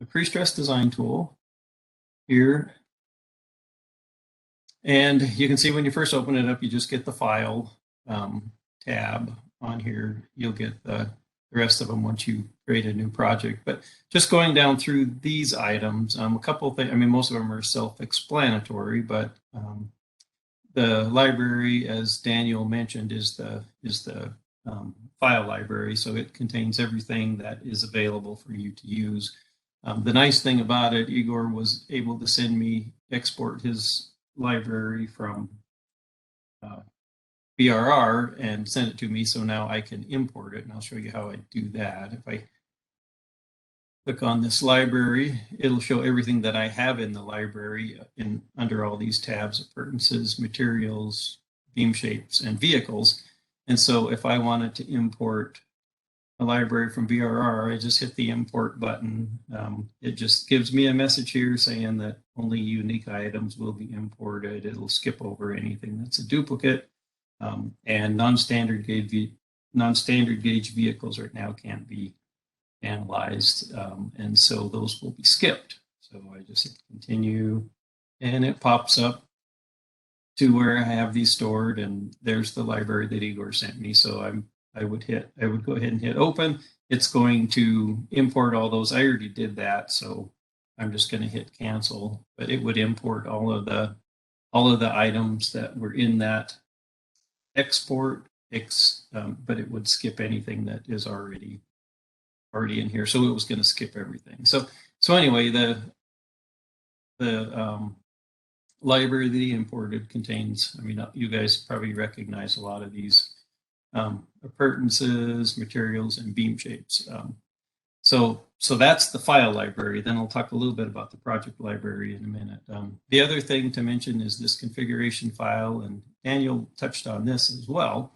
the pre-stress design tool here. And you can see when you first open it up, you just get the file tab on here. You'll get the rest of them once you create a new project. But just going down through these items, a couple of things, I mean, most of them are self-explanatory, but the library, as Daniel mentioned, is the file library. So it contains everything that is available for you to use. The nice thing about it, Igor was able to export his library from BrDR and send it to me, so now I can import it, and I'll show you how I do that. If I click on this library, it'll show everything that I have in the library under all these tabs: appurtenances, materials, beam shapes, and vehicles. And so if I wanted to import a library from BrDR, I just hit the import button. It just gives me a message here saying that only unique items will be imported. It'll skip over anything that's a duplicate. And non-standard gauge vehicles right now can't be analyzed. And so those will be skipped. So I just hit continue, and it pops up to where I have these stored, and there's the library that Igor sent me. So I would go ahead and hit open. It's going to import all those. I already did that, so I'm just going to hit cancel. But it would import all of the items that were in that export, but it would skip anything that is already in here. So it was going to skip everything. So anyway, the library that he imported contains, I mean, you guys probably recognize a lot of these appurtenances, materials, and beam shapes. So that's the file library. Then I'll talk a little bit about the project library in a minute. The other thing to mention is this configuration file, and Daniel touched on this as well.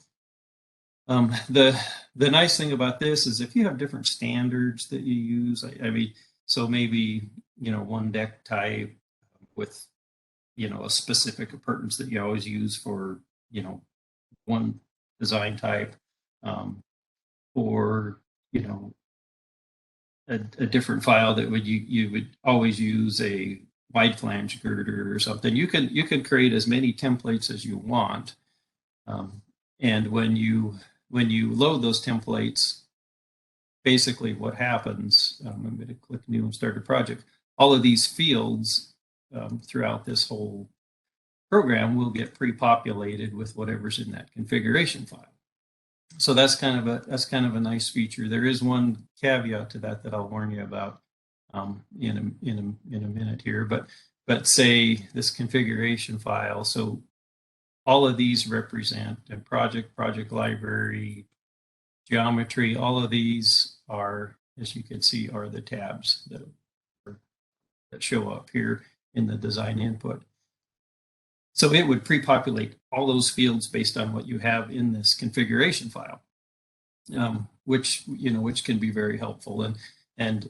The nice thing about this is if you have different standards that you use, I mean, so maybe, one deck type with, a specific appurtenance that you always use for, one design type, or, a different file that you would always use a wide flange girder or something. You can create as many templates as you want, and when you load those templates, basically what happens, I'm going to click new and start a project. All of these fields throughout this whole program will get pre-populated with whatever's in that configuration file. So that's kind of a nice feature. There is one caveat to that I'll warn you about in a minute here. But say this configuration file. So all of these represent a project library, geometry. All of these are, as you can see, are the tabs that show up here in the design input. So it would pre-populate all those fields based on what you have in this configuration file, which can be very helpful. And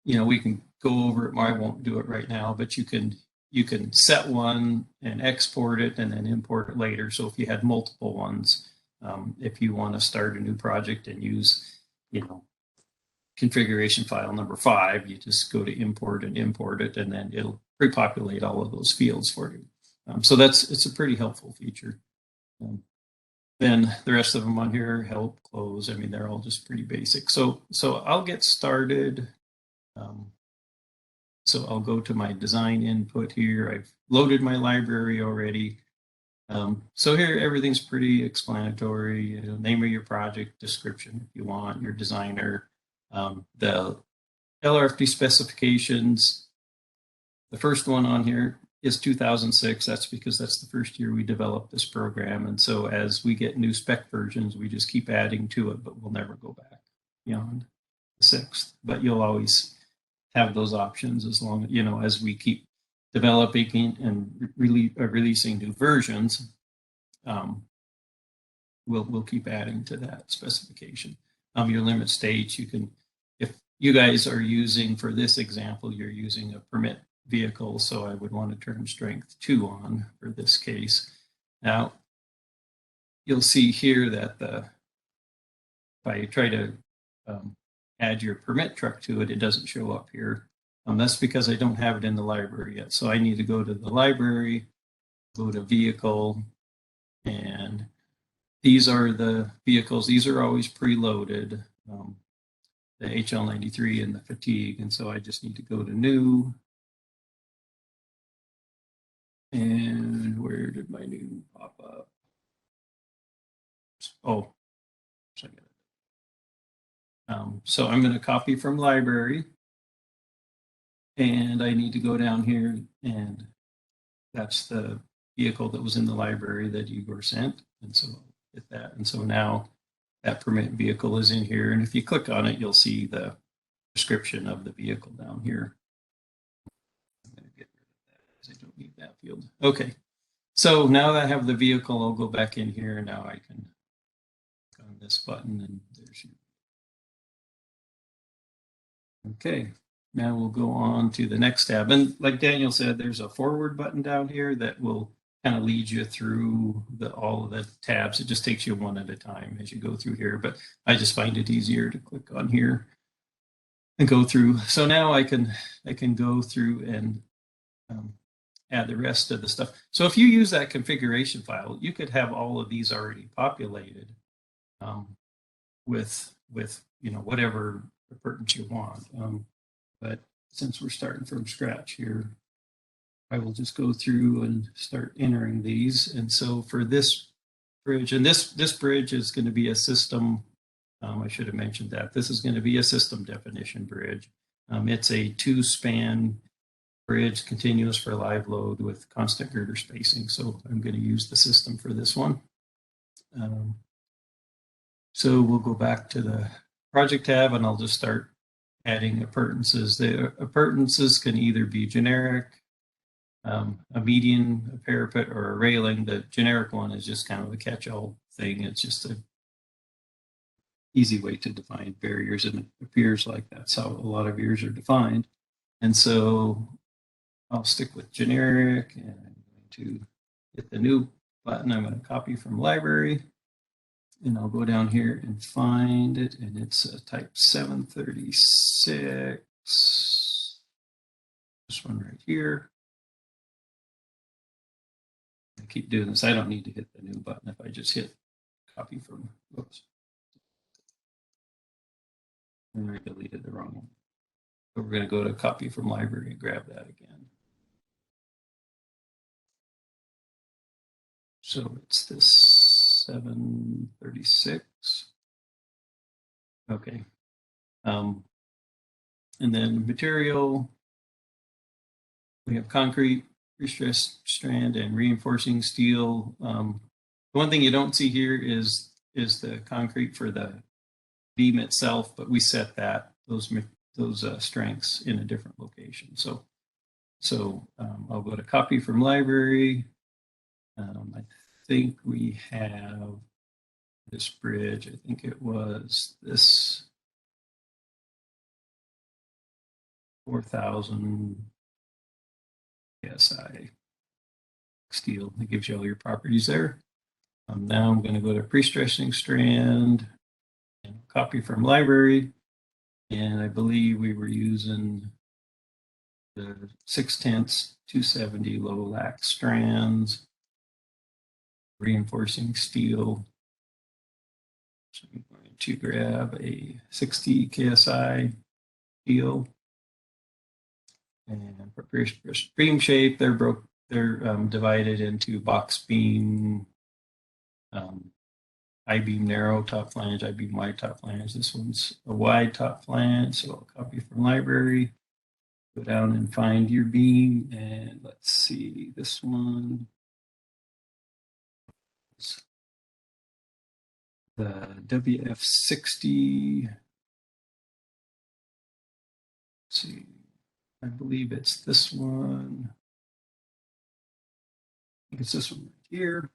we can go over it. I won't do it right now, but you can set one and export it and then import it later. So if you had multiple ones, if you want to start a new project and use, configuration file number 5, you just go to import and import it, and then it'll pre-populate all of those fields for you. So it's a pretty helpful feature. Then the rest of them on here, help, close. I mean, they're all just pretty basic. So I'll get started. So I'll go to my design input here. I've loaded my library already. So here everything's pretty explanatory. Name of your project, description if you want, your designer, the LRFD specifications. The first one on here is 2006. That's because that's the first year we developed this program. And so as we get new spec versions, we just keep adding to it, but we'll never go back beyond the 6th. But you'll always have those options as long, as we keep developing and releasing new versions. We'll keep adding to that specification. Your limit states, if you guys are using, for this example, you're using a permit vehicle, so I would want to turn strength 2 on for this case. Now, you'll see here that if I try to add your permit truck to it, it doesn't show up here. That's because I don't have it in the library yet. So I need to go to the library, go to vehicle, and these are the vehicles. These are always preloaded, the HL93 and the fatigue. And so I just need to go to new. And where did my new pop up? Oh, so I'm going to copy from library. And I need to go down here, and that's the vehicle that was in the library that you were sent. And so hit that. And so now that permit vehicle is in here. And if you click on it, you'll see the description of the vehicle down here. I'm going to get rid of that because I don't need that field. Okay. So now that I have the vehicle, I'll go back in here. And now I can click on this button, and there's your. Okay. Now we'll go on to the next tab. And like Daniel said, there's a forward button down here that will kind of lead you through all of the tabs. It just takes you one at a time as you go through here. But I just find it easier to click on here and go through. So now I can go through and add the rest of the stuff. So if you use that configuration file, you could have all of these already populated with whatever appurtenance you want. But since we're starting from scratch here, I will just go through and start entering these. And so for this bridge, and this bridge is going to be a system, I should have mentioned that. This is going to be a system definition bridge. It's a 2-span bridge, continuous for live load with constant girder spacing. So I'm going to use the system for this one. So we'll go back to the project tab, and I'll just start adding appurtenances. The appurtenances can either be generic, a median, a parapet, or a railing. The generic one is just kind of a catch-all thing. It's just an easy way to define barriers, and it appears like that's how a lot of yours are defined. And so I'll stick with generic, and I'm going to hit the new button. I'm going to copy from library. And I'll go down here and find it, and it's a type 736. This one right here. I keep doing this. I don't need to hit the new button if I just hit copy from, oops. And I deleted the wrong one. So we're going to go to copy from library and grab that again. So it's this 736. Okay. And then material, we have concrete, prestressed strand, and reinforcing steel. The one thing you don't see here is the concrete for the beam itself, but we set those strengths in a different location. So I'll go to copy from library. I think we have this bridge. I think it was this 4,000 PSI steel. It gives you all your properties there. Now I'm going to go to pre-stressing strand and copy from library. And I believe we were using the 6/10 270 low lax strands, reinforcing steel. So I'm going to grab a 60 KSI steel. And for beam shape, they're divided into box beam, I-beam narrow top flange, I-beam wide top flange. This one's a wide top flange, so I'll copy from library, go down and find your beam, and let's see, this one, the WF60, let's see, I believe it's this one. I think it's this one right here.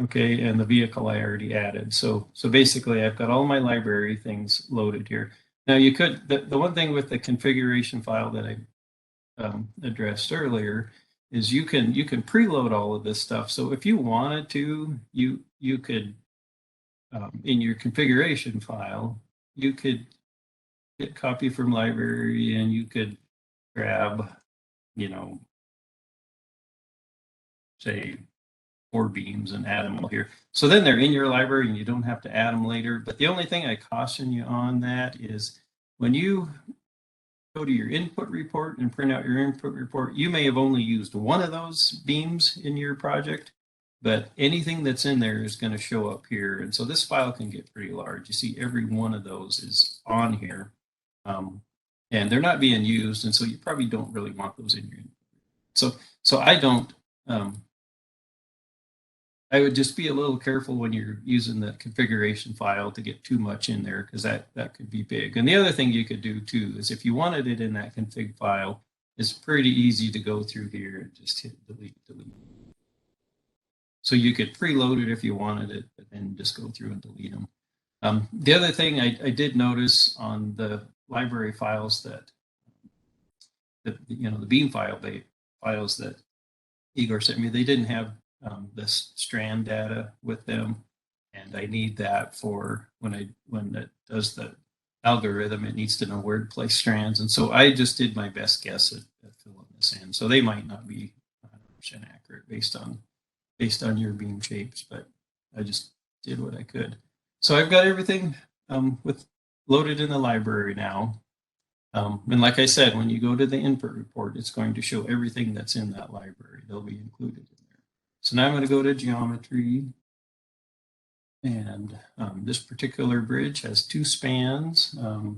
Okay, and the vehicle I already added. So basically I've got all my library things loaded here. Now you could, the one thing with the configuration file that I addressed earlier is you can preload all of this stuff. So if you wanted to, you could in your configuration file, you could get copy from library and you could grab, you know, say 4 beams and add them all here. So then they're in your library and you don't have to add them later. But the only thing I caution you on that is when you go to your input report and print out your input report, you may have only used one of those beams in your project, but anything that's in there is going to show up here. And so this file can get pretty large. You see every one of those is on here. And they're not being used, and so you probably don't really want those in your input. So I don't, I would just be a little careful when you're using the configuration file to get too much in there, because that could be big. And the other thing you could do too is if you wanted it in that config file, it's pretty easy to go through here and just hit delete. So you could preload it if you wanted it, but then just go through and delete them. The other thing I did notice on the library files that the beam files that Igor sent me, they didn't have this Strand data with them, and I need that for when it does the algorithm. It needs to know where to place strands, and so I just did my best guess at filling this in. So they might not be 100% accurate based on your beam shapes, but I just did what I could. So I've got everything loaded in the library now. And like I said, when you go to the input report, it's going to show everything that's in that library. They'll be included in there. So now I'm going to go to geometry. And this particular bridge has 2 spans. I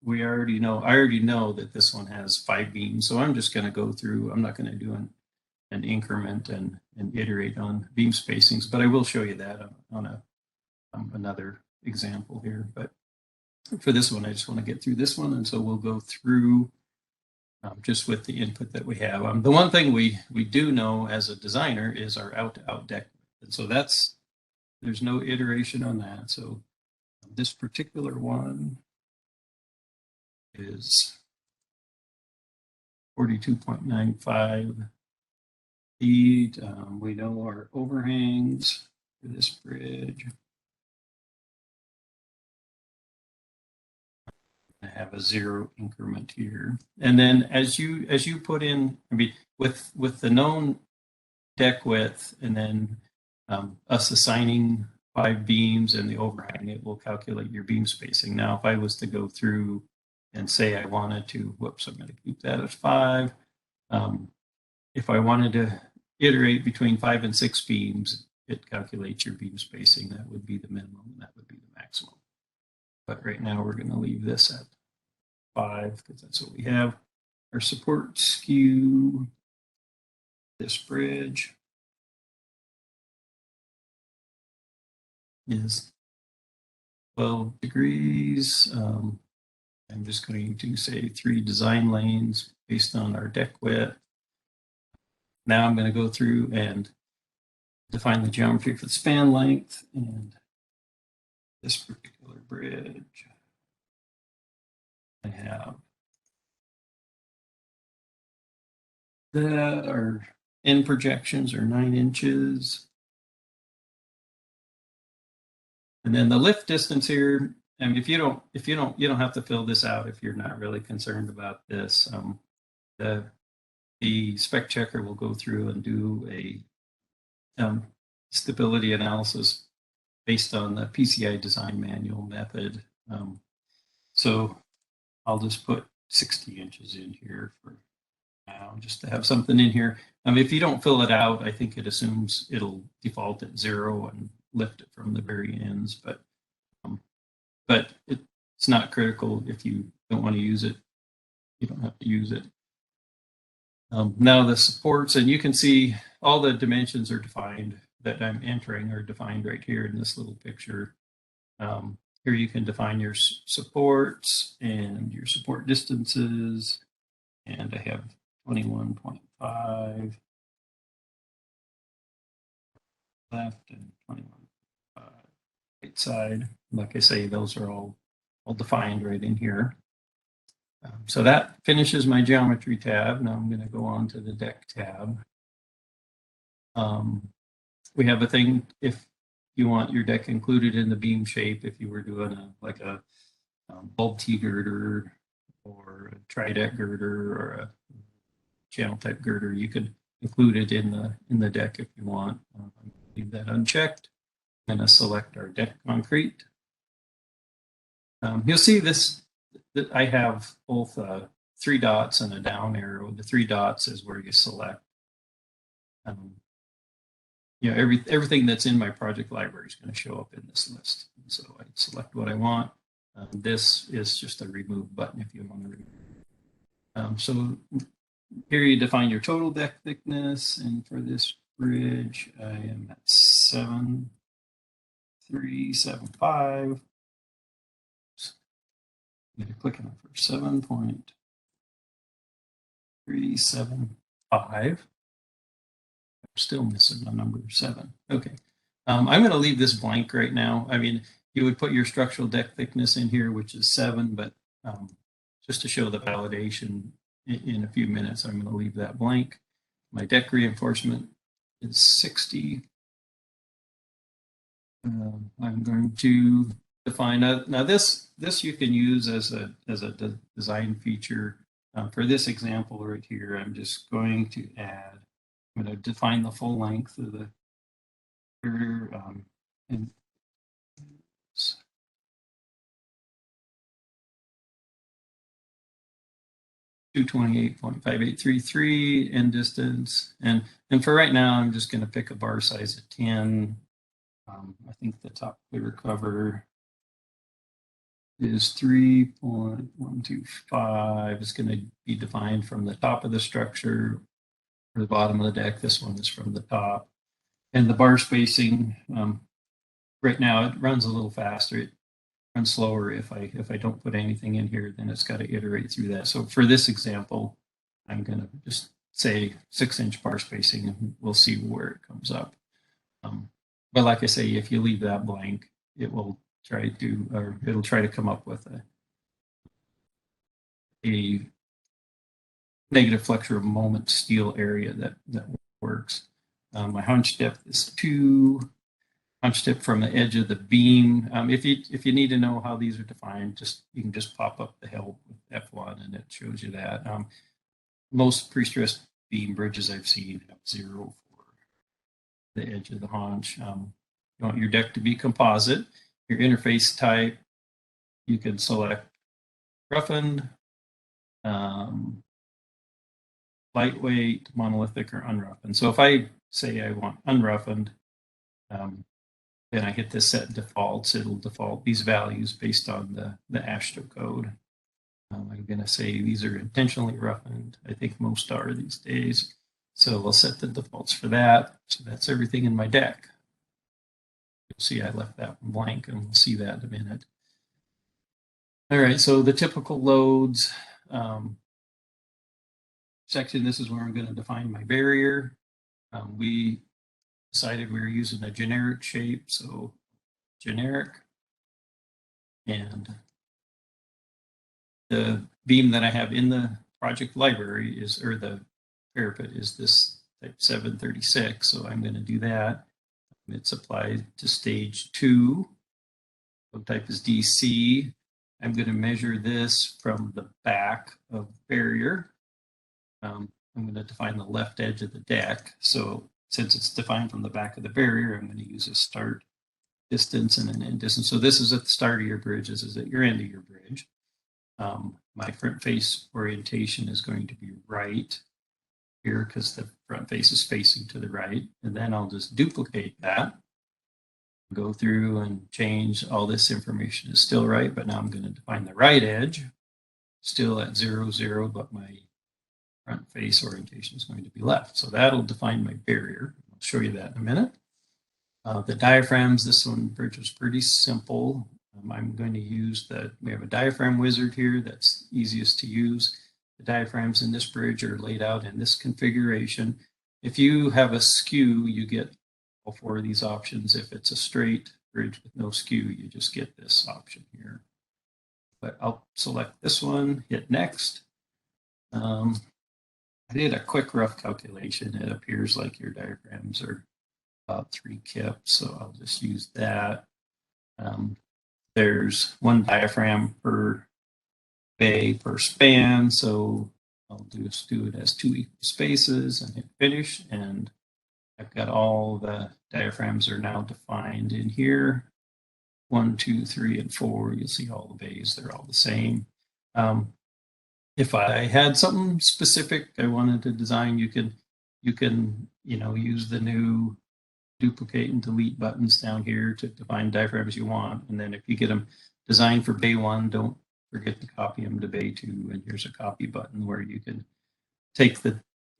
already know that this one has 5 beams. So I'm just going to go through. I'm not going to do an increment and iterate on beam spacings, but I will show you that on another example here. But for this one, I just want to get through this one, and so we'll go through just with the input that we have. The one thing we do know as a designer is our out-to-out deck, and so there's no iteration on that. So this particular one is 42.95 feet. We know our overhangs for this bridge. I have a 0 increment here, and then as you put in, with the known deck width, and then us assigning 5 beams and the overhang, it will calculate your beam spacing. Now, if I was to go through and say I wanted to, whoops, I'm going to keep that at 5. If I wanted to iterate between 5 and 6 beams, it calculates your beam spacing. That would be the minimum, and that would be the maximum. But right now we're going to leave this at 5 because that's what we have. Our support skew, this bridge, is 12 degrees. I'm just going to say 3 design lanes based on our deck width. Now I'm going to go through and define the geometry for the span length, and this particular bridge, I have that our end projections are 9 inches. And then the lift distance here, and you don't have to fill this out if you're not really concerned about this. The spec checker will go through and do a stability analysis based on the PCI design manual method. So I'll just put 60 inches in here for now, just to have something in here. If you don't fill it out, I think it assumes it'll default at 0 and lift it from the very ends. But it's not critical. If you don't want to use it, you don't have to use it. Now the supports, and you can see all the dimensions are defined that I'm entering are defined right here in this little picture. Here you can define your supports and your support distances, and I have 21.5 left and 21.5 right side. Like I say, those are all defined right in here. So that finishes my geometry tab. Now I'm going to go on to the deck tab. We have a thing, if you want your deck included in the beam shape, if you were doing a bulb T girder or a tri-deck girder or a channel type girder, you could include it in the deck if you want. Leave that unchecked. I'm going to select our deck concrete. You'll see this, that I have both 3 dots and a down arrow. The 3 dots is where you select. Everything that's in my project library is going to show up in this list. So I select what I want. This is just a remove button if you want to remove. So here you define your total deck thickness, and for this bridge, I am at 7.375. I'm going to click on it for 7.375. Still missing the number 7. Okay. I'm going to leave this blank right now. I mean, you would put your structural deck thickness in here, which is 7, but just to show the validation in a few minutes, I'm going to leave that blank. My deck reinforcement is 60. I'm going to define now this you can use as a design feature. For this example right here, I'm just going to add. I'm going to define the full length of the girder, and 228.5833 end distance, and for right now, I'm just going to pick a bar size of 10. I think the top clear cover is 3.125. It's going to be defined from the top of the structure or the bottom of the deck. This one is from the top. And the bar spacing, right now it runs a little faster. It runs slower if I don't put anything in here, then it's got to iterate through that. So for this example, I'm going to just say 6-inch bar spacing, and we'll see where it comes up. But like I say, if you leave that blank, it will try to, or it'll try to come up with a negative flexure moment steel area that works. My hunch depth is 2. Hunch depth from the edge of the beam. If you need to know how these are defined, you can just pop up the help with F1 and it shows you that. Most pre-stressed beam bridges I've seen have 0 for the edge of the haunch. You want your deck to be composite. Your interface type, you can select roughened, lightweight, monolithic, or unroughed. So if I say I want unroughed, then I hit the set defaults. It'll default these values based on the AASHTO code. I'm going to say these are intentionally roughened. I think most are these days. So we'll set the defaults for that. So that's everything in my deck. You'll see I left that one blank, and we'll see that in a minute. All right, so the typical loads section, this is where I'm going to define my barrier. We decided we were using a generic shape, so generic. And the beam that I have in the project library is, or the parapet is this type 736, so I'm going to do that. It's applied to stage 2. So type is DC. I'm going to measure this from the back of barrier. I'm going to define the left edge of the deck. So since it's defined from the back of the barrier, I'm going to use a start distance and an end distance. So this is at the start of your bridge. This is at your end of your bridge. My front face orientation is going to be right here because the front face is facing to the right. And then I'll just duplicate that, go through and change. All this information is still right, but now I'm going to define the right edge, still at 0, 0, but my front face orientation is going to be left. So that'll define my barrier. I'll show you that in a minute. The diaphragms, this one bridge was pretty simple. I'm going to use we have a diaphragm wizard here that's easiest to use. The diaphragms in this bridge are laid out in this configuration. If you have a skew, you get all 4 of these options. If it's a straight bridge with no skew, you just get this option here. But I'll select this one, hit next. I did a quick rough calculation. It appears like your diagrams are about 3 kips, so I'll just use that. There's 1 diaphragm per bay per span, so I'll just do it as 2 equal spaces and hit finish, and I've got all the diaphragms are now defined in here. 1, 2, 3, and 4. You'll see all the bays, they're all the same. If I had something specific I wanted to design, you can use the new duplicate and delete buttons down here to define diaphragms you want. And then if you get them designed for bay 1, don't forget to copy them to bay 2. And here's a copy button where you can take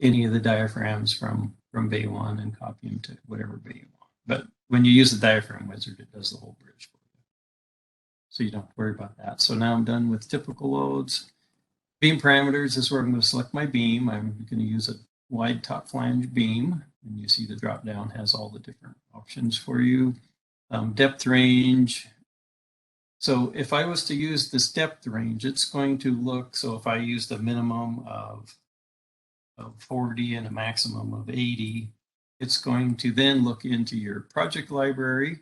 any of the diaphragms from bay 1 and copy them to whatever bay you want. But when you use the diaphragm wizard, it does the whole bridge for you. So you don't have to worry about that. So now I'm done with typical loads. Beam parameters is where I'm going to select my beam. I'm going to use a wide top flange beam. And you see the drop down has all the different options for you. Depth range. So if I was to use this depth range, it's going to look, so if I used a minimum of 40 and a maximum of 80, it's going to then look into your project library,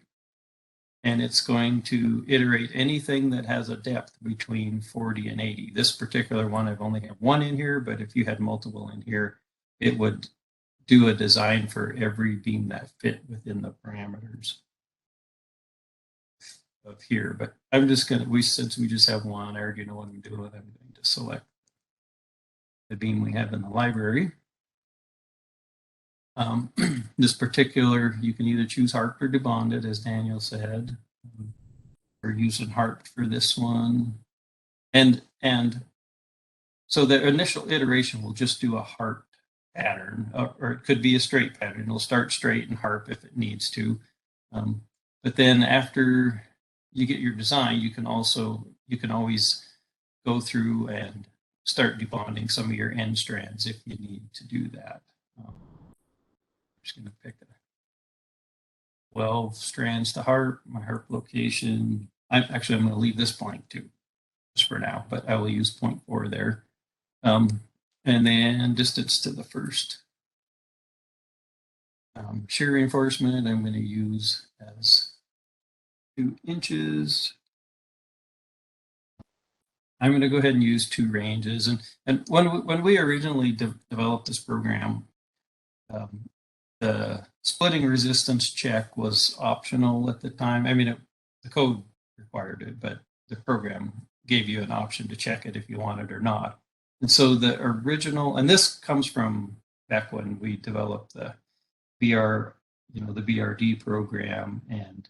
and it's going to iterate anything that has a depth between 40 and 80. This particular one, I've only have 1 in here, but if you had multiple in here, it would do a design for every beam that fit within the parameters of here. But I'm just going to, since we just have 1, I already know what I'm doing. I'm going to select the beam we have in the library. This particular, you can either choose harped or debonded, as Daniel said. We're using harped for this one. And so the initial iteration will just do a harped pattern, or it could be a straight pattern. It'll start straight and harp if it needs to. But then after you get your design, you can always go through and start debonding some of your end strands if you need to do that. I'm just going to pick 12 strands to harp, my harp location. I'm going to leave this blank too, just for now, but I will use 0.4 there. And then distance to the first shear reinforcement, I'm going to use as 2 inches. I'm going to go ahead and use 2 ranges. And when we originally developed this program, the splitting resistance check was optional at the time. I mean, the code required it, but the program gave you an option to check it if you wanted or not. And so the original, and this comes from back when we developed the the BrD program, and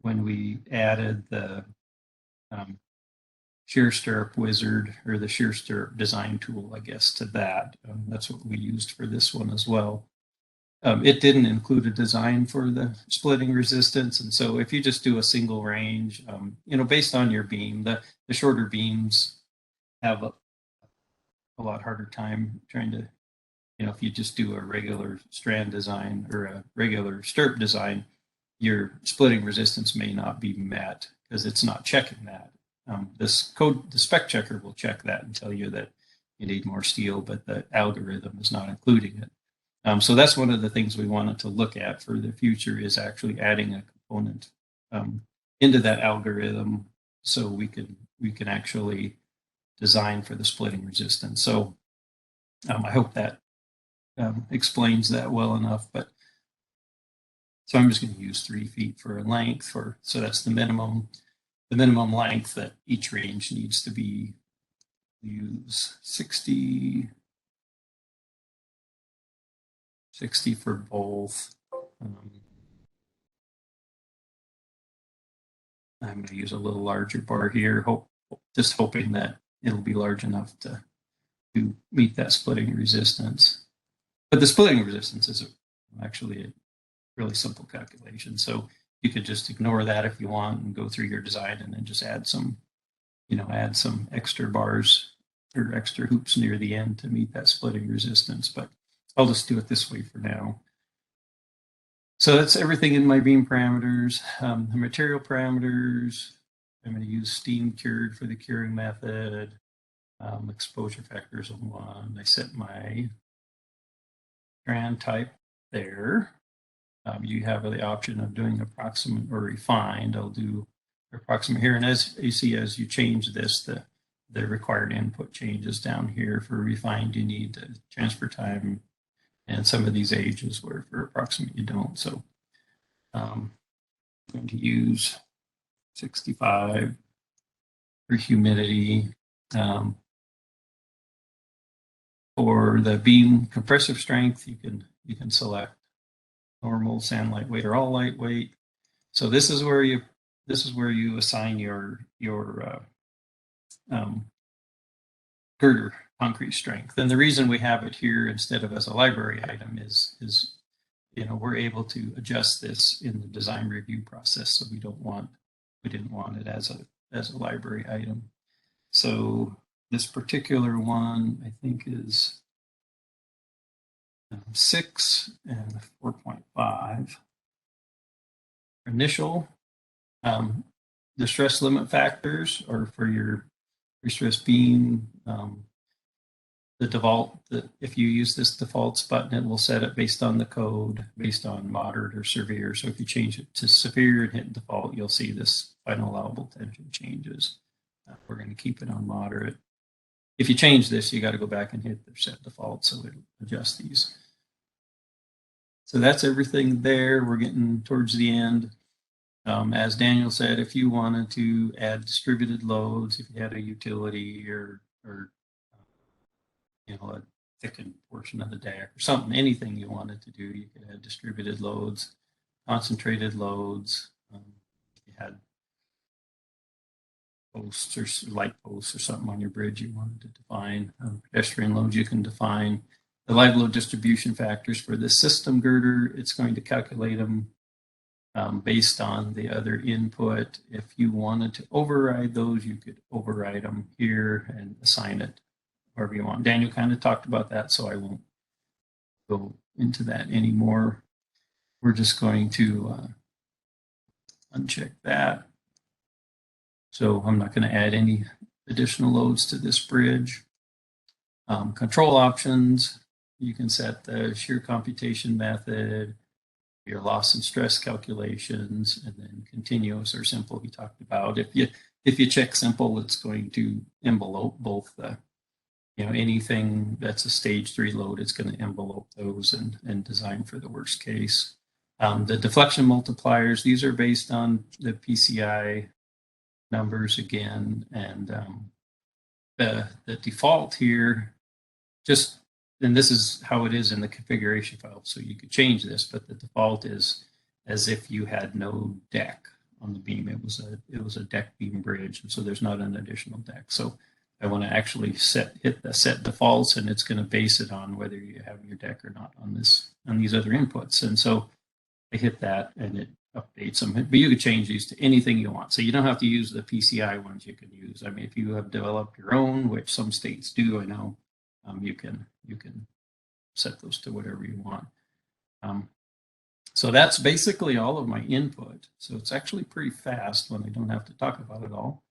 when we added the shear stirrup wizard, or the shear stirrup design tool, I guess, to that. That's what we used for this one as well. It didn't include a design for the splitting resistance, and so if you just do a single range, based on your beam, the shorter beams have a lot harder time trying to, if you just do a regular strand design or a regular stirrup design, your splitting resistance may not be met because it's not checking that. The spec checker will check that and tell you that you need more steel, but the algorithm is not including it. So that's one of the things we wanted to look at for the future, is actually adding a component into that algorithm so we can actually design for the splitting resistance. So I hope that explains that well enough. But so I'm just going to use 3 feet for a length, so that's the minimum length that each range needs to be. Use 60 for both. I'm going to use a little larger bar here, just hoping that it'll be large enough to meet that splitting resistance. But the splitting resistance is actually a really simple calculation. So you could just ignore that if you want and go through your design and then just add some extra bars or extra hoops near the end to meet that splitting resistance. But I'll just do it this way for now. So that's everything in my beam parameters. The material parameters, I'm going to use steam cured for the curing method. Exposure factors of 1. I set my strand type there. you have the option of doing approximate or refined. I'll do approximate here, and as you see, as you change this, the required input changes down here. For refined, you need the transfer time and some of these ages, where for approximate you don't. So I'm going to use 65 for humidity. For the beam compressive strength, you can select normal, sand, lightweight, or all lightweight. So this is where you assign your girder concrete strength. And the reason we have it here instead of as a library item is we're able to adjust this in the design review process. So we didn't want it as a library item. So this particular one, I think, is 6 and 4.5. Initial, the stress limit factors are for your stress beam. The default, if you use this defaults button, it will set it based on the code, based on moderate or severe. So if you change it to severe and hit default, you'll see this final allowable tension changes. We're going to keep it on moderate. If you change this, you got to go back and hit the set default, so it'll adjust these. So that's everything there. We're getting towards the end. As Daniel said, if you wanted to add distributed loads, if you had a utility or a thickened portion of the deck or something, anything you wanted to do, you could add distributed loads, concentrated loads. If you had posts or light posts or something on your bridge you wanted to define. Pedestrian loads you can define. The live load distribution factors for the system girder, it's going to calculate them based on the other input. If you wanted to override those, you could override them here and assign it wherever you want. Daniel kind of talked about that, so I won't go into that anymore. We're just going to uncheck that. So I'm not going to add any additional loads to this bridge. Control options, you can set the shear computation method, your loss and stress calculations, and then continuous or simple he talked about. If you check simple, it's going to envelope both the, anything that's a stage 3 load, it's going to envelope those and design for the worst case. The deflection multipliers, these are based on the PCI numbers again, and the default here, and this is how it is in the configuration file, so you could change this, but the default is as if you had no deck on the beam. It was a deck beam bridge, and so there's not an additional deck. So I want to actually hit the set defaults, and it's going to base it on whether you have your deck or not on these other inputs. And so I hit that, and it updates them. But you could change these to anything you want. So you don't have to use the PCI ones you can use. I mean, if you have developed your own, which some states do, I know, you can set those to whatever you want. So that's basically all of my input. So it's actually pretty fast when I don't have to talk about it all.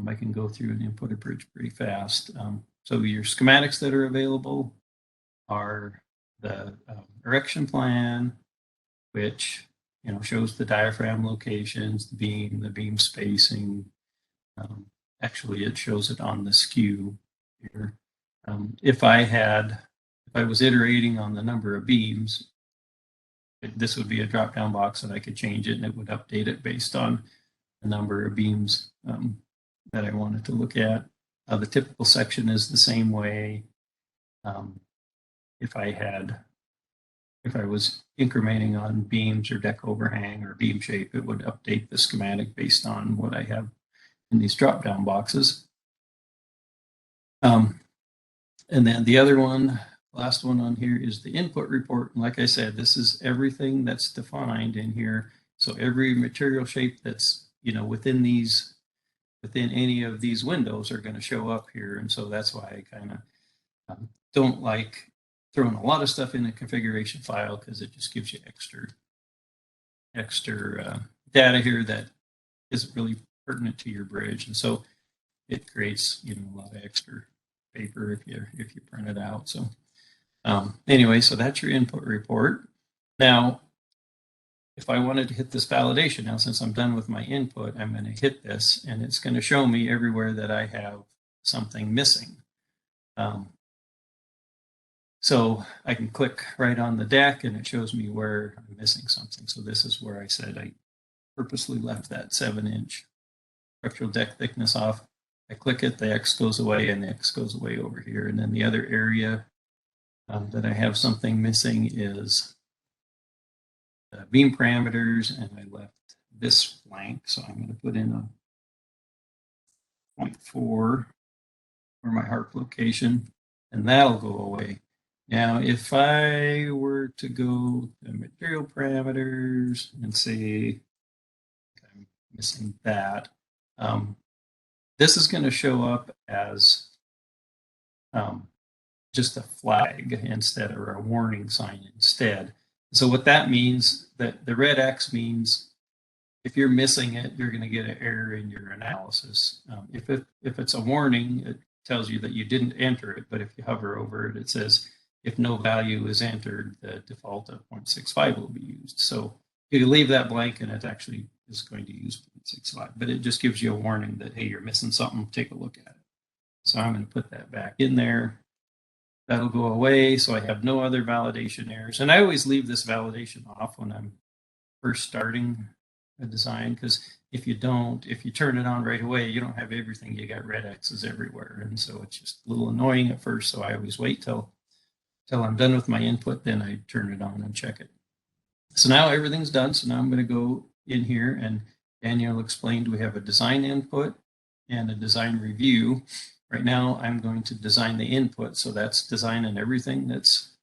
I can go through and input a bridge pretty fast. So your schematics that are available are the erection plan, which shows the diaphragm locations, the beam spacing. Actually, it shows it on the skew here. If I was iterating on the number of beams, this would be a drop-down box, and I could change it, and it would update it based on the number of beams that I wanted to look at. The typical section is the same way. If I was incrementing on beams or deck overhang or beam shape, it would update the schematic based on what I have in these drop-down boxes. And then the other one, last one on here, is the input report. And like I said, this is everything that's defined in here. So every material shape that's within any of these windows are going to show up here. And so that's why I kind of don't like throwing a lot of stuff in a configuration file, because it just gives you extra data here that isn't really pertinent to your bridge. And so it creates a lot of extra paper if you print it out. So anyway, so that's your input report. Now, if I wanted to hit this validation, now since I'm done with my input, I'm going to hit this, and it's going to show me everywhere that I have something missing. So I can click right on the deck, and it shows me where I'm missing something. So this is where I said I purposely left that 7-inch structural deck thickness off. I click it, the X goes away, and the X goes away over here. And then the other area that I have something missing is beam parameters, and I left this blank. So I'm going to put in a 0.4 for my harp location, and that'll go away. Now, if I were to go to material parameters and say I'm missing that, this is going to show up as just a flag instead, or a warning sign instead. So what that means, that the red X means if you're missing it, you're going to get an error in your analysis. If it's a warning, it tells you that you didn't enter it, but if you hover over it, it says if no value is entered, the default of 0.65 will be used. So you can leave that blank, and it actually is going to use 0.65, but it just gives you a warning that, hey, you're missing something, take a look at it. So I'm going to put that back in there. That'll go away, so I have no other validation errors. And I always leave this validation off when I'm first starting a design, because if you turn it on right away, you don't have everything. You got red X's everywhere, and so it's just a little annoying at first. So I always wait till I'm done with my input, then I turn it on and check it. So now everything's done. So now I'm going to go in here, and Daniel explained we have a design input and a design review. Right now, I'm going to design the input, so that's designing everything that's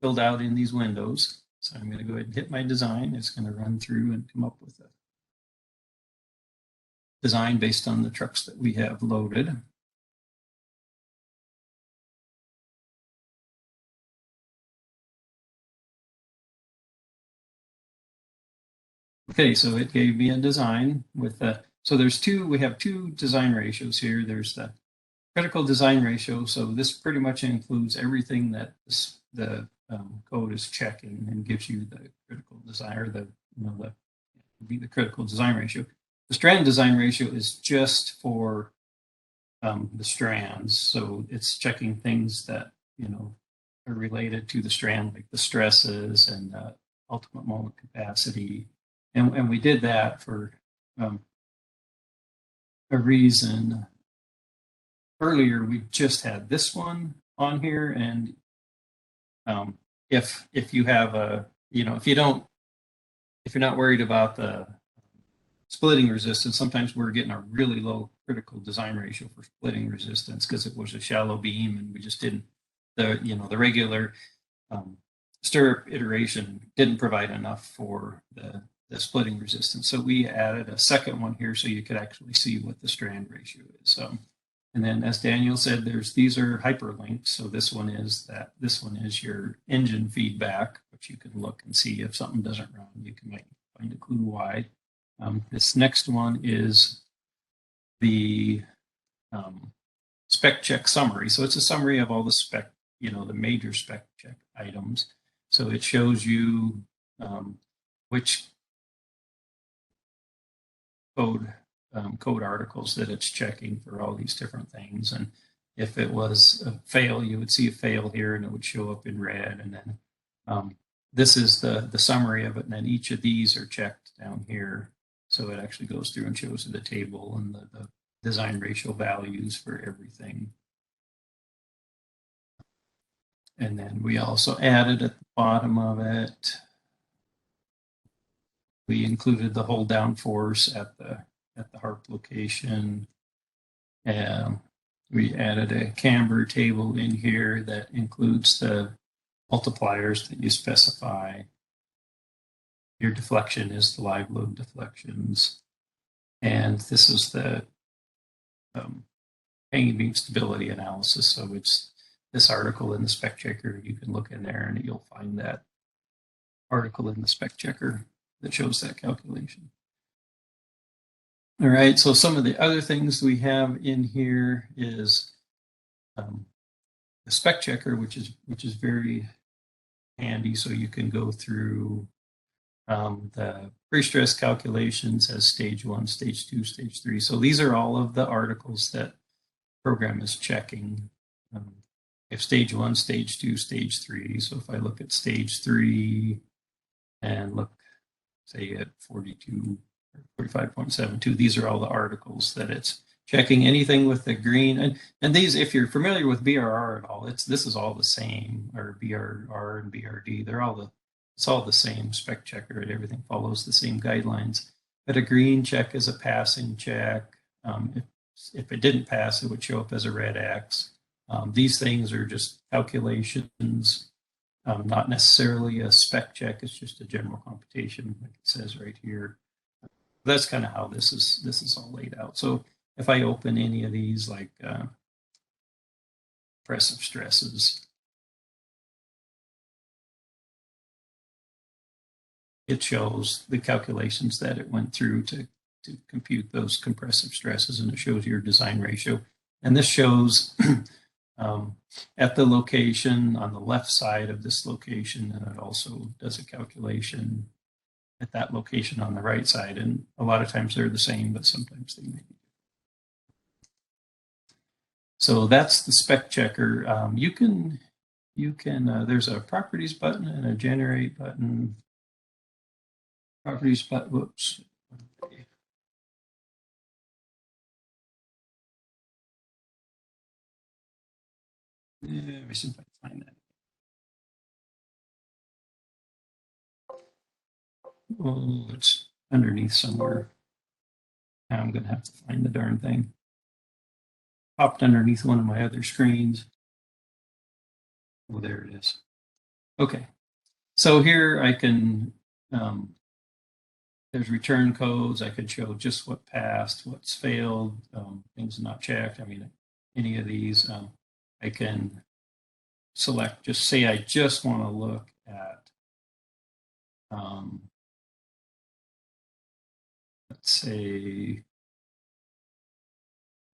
filled out in these windows. So I'm going to go ahead and hit my design. It's going to run through and come up with a design based on the trucks that we have loaded. Okay, so it gave me a design with so we have two design ratios here. There's the critical design ratio. So this pretty much includes everything that the code is checking and gives you the critical design, or the critical design ratio. The strand design ratio is just for the strands. So it's checking things that are related to the strand, like the stresses and ultimate moment capacity. And we did that for a reason. Earlier, we just had this one on here, and if you have if you're not worried about the splitting resistance, sometimes we're getting a really low critical design ratio for splitting resistance because it was a shallow beam, and we just didn't the regular stirrup iteration didn't provide enough for the splitting resistance. So we added a second one here so you could actually see what the strand ratio is. And then, as Daniel said, these are hyperlinks. So this one is your engine feedback, which you can look and see if something doesn't run. You can find a clue why. This next one is the spec check summary. So it's a summary of all the spec, the major spec check items. So it shows you which code articles that it's checking for all these different things. And if it was a fail, you would see a fail here, and it would show up in red. And then this is the summary of it. And then each of these are checked down here. So it actually goes through and shows you the table and the design ratio values for everything. And then we also added at the bottom of it, we included the hold down force at the harp location. And we added a camber table in here that includes the multipliers that you specify. Your deflection is the live load deflections. And this is the hanging beam stability analysis. So it's this article in the spec checker. You can look in there and you'll find that article in the spec checker that shows that calculation. All right, so some of the other things we have in here is the spec checker, which is very handy. So you can go through The pre-stress calculations has stage 1, stage 2, stage 3. So these are all of the articles that program is checking. If stage 1, stage 2, stage 3. So if I look at stage 3 and look, say at 42 or 45.72, these are all the articles that it's checking. Anything with the green, and these, if you're familiar with BRR at all, this is all the same, or BRR and BRD, it's all the same spec checker, and everything follows the same guidelines. But a green check is a passing check. If it didn't pass, it would show up as a red X. These things are just calculations, not necessarily a spec check. It's just a general computation, like it says right here. That's kind of how this is all laid out. So if I open any of these, like compressive stresses, it shows the calculations that it went through to compute those compressive stresses, and it shows your design ratio. And this shows at the location on the left side of this location, and it also does a calculation at that location on the right side. And a lot of times they're the same, but sometimes they may be. So that's the spec checker. You can there's a properties button and a generate button. Properties button, whoops. Okay. Let me see if I can find that. Oh, it's underneath somewhere. Now I'm going to have to find the darn thing. Popped underneath one of my other screens. Oh, there it is. Okay. So here I can, there's return codes. I could show just what passed, what's failed, things not checked. I mean, any of these. I can select, just say I just want to look at, let's say,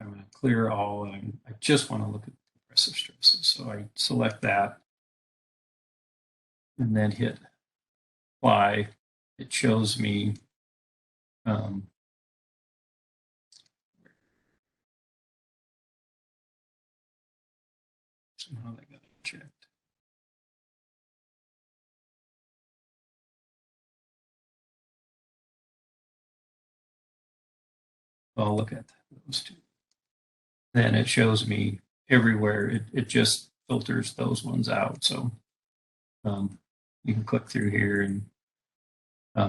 I'm going to clear all, and I just want to look at compressive stresses. So I select that and then hit apply. It shows me somehow that got checked. I'll look at those two. Then it shows me everywhere. It just filters those ones out. So you can click through here, and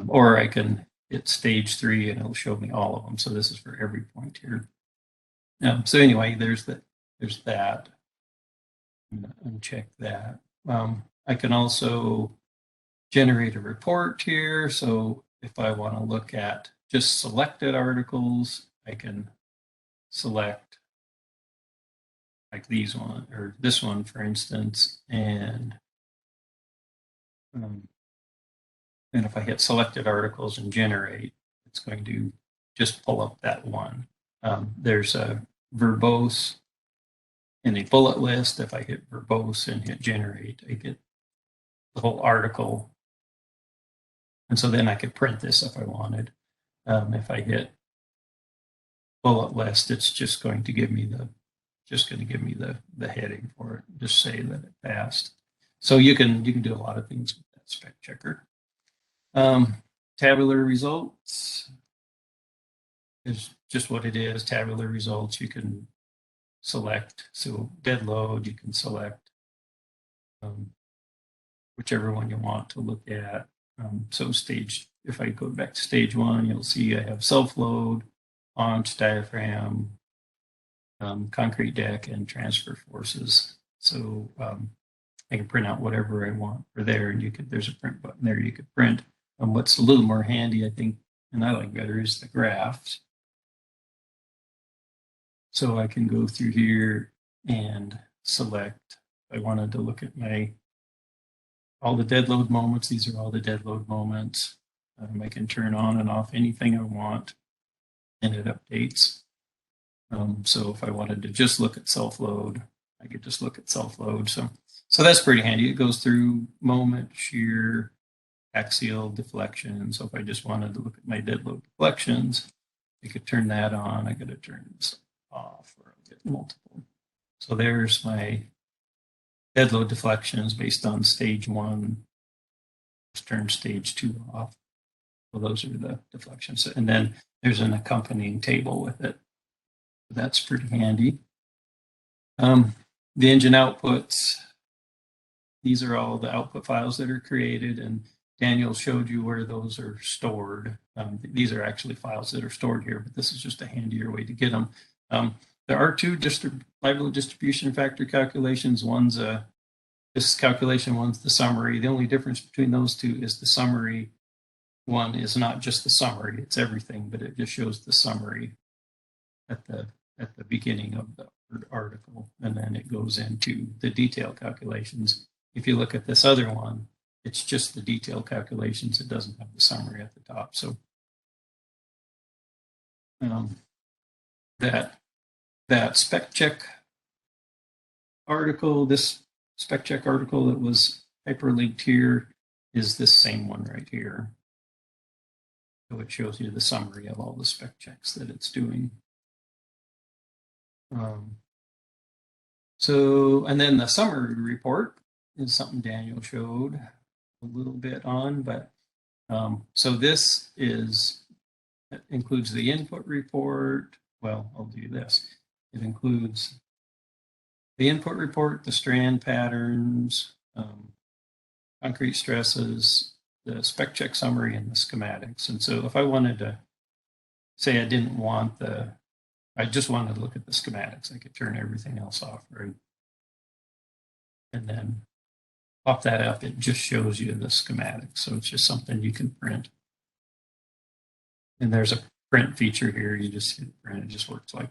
or I can hit stage 3 and it'll show me all of them. So this is for every point here. So anyway, there's that. I'm going to uncheck that. I can also generate a report here. So if I want to look at just selected articles, I can select like these one or this one, for instance, and if I hit selected articles and generate, it's going to just pull up that one. There's a verbose in a bullet list. If I hit verbose and hit generate, I get the whole article. And so then I could print this if I wanted. If I hit bullet list, it's just going to give me the heading for it, just say that it passed. So you can do a lot of things with that spec checker. Tabular results is just what it is. Tabular results, you can select, so dead load, you can select whichever one you want to look at. So if I go back to stage 1, you'll see I have self-load, launch, diaphragm, concrete deck, and transfer forces. So I can print out whatever I want for there, and there's a print button there. You could print. What's a little more handy, I think, and I like better, is the graphs. So I can go through here and select. If I wanted to look at all the dead load moments. These are all the dead load moments. I can turn on and off anything I want, and it updates. So if I wanted to just look at self-load, I could just look at self-load. So that's pretty handy. It goes through moment, shear, axial deflection. So if I just wanted to look at my dead load deflections, I could turn that on. I got to turn this off or I'll get multiple. So there's my dead load deflections based on stage 1. Let's turn stage 2 off. So those are the deflections. And then there's an accompanying table with it. That's pretty handy. The engine outputs, these are all the output files that are created, and Daniel showed you where those are stored. These are actually files that are stored here, but this is just a handier way to get them. There are two live load distribution factor calculations. One's this calculation, one's the summary. The only difference between those two is the summary one is not just the summary, it's everything, but it just shows the summary at the beginning of the article, and then it goes into the detail calculations. If you look at this other one, it's just the detail calculations. It doesn't have the summary at the top. So that spec check article, this spec check article that was hyperlinked here is this same one right here. So it shows you the summary of all the spec checks that it's doing. And then the summary report is something Daniel showed a little bit on, but so this includes the input report. Well, I'll do this. It includes the input report, the strand patterns, concrete stresses, the spec check summary, and the schematics. And so if I wanted to say I didn't want I just wanted to look at the schematics, I could turn everything else off, right? And then pop that up, it just shows you the schematics. So it's just something you can print. And there's a print feature here. You just hit print, it just works like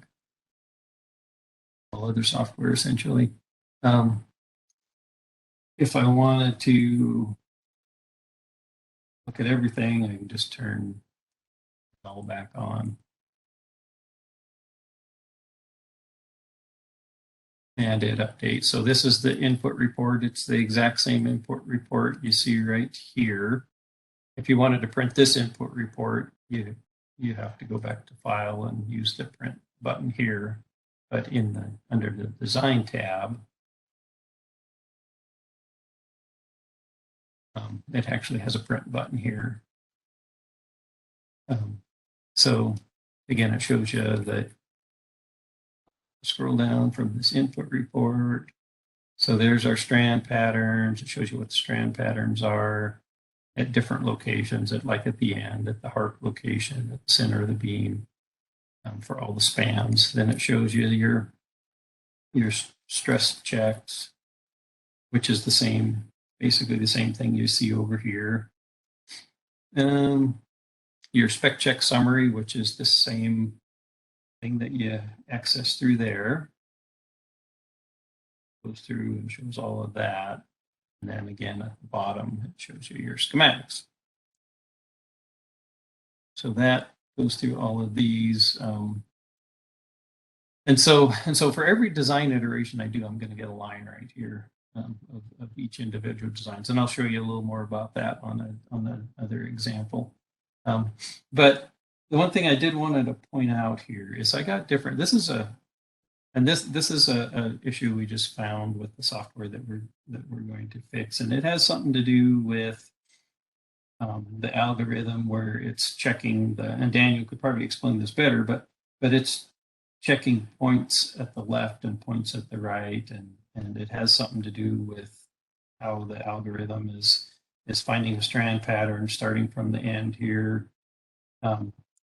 all other software essentially. If I wanted to look at everything, I can just turn it all back on. And it updates. So this is the input report. It's the exact same input report you see right here. If you wanted to print this input report, you have to go back to File and use the print button here. But under the Design tab, it actually has a print button here. So again, it shows you that. Scroll down from this input report. So there's our strand patterns. It shows you what the strand patterns are at different locations, like at the end, at the heart location, at the center of the beam, for all the spans. Then it shows you your stress checks, which is basically the same thing you see over here. Your spec check summary, which is the same thing that you access through there. Goes through and shows all of that. And then again at the bottom, it shows you your schematics. So that goes through all of these. And so for every design iteration I do, I'm going to get a line right here of each individual designs. And I'll show you a little more about that on the other example. But the one thing I did want to point out here is I got different. This is a issue we just found with the software that we're going to fix, and it has something to do with the algorithm where it's checking and Daniel could probably explain this better, but it's checking points at the left and points at the right, and it has something to do with how the algorithm is finding a strand pattern starting from the end here.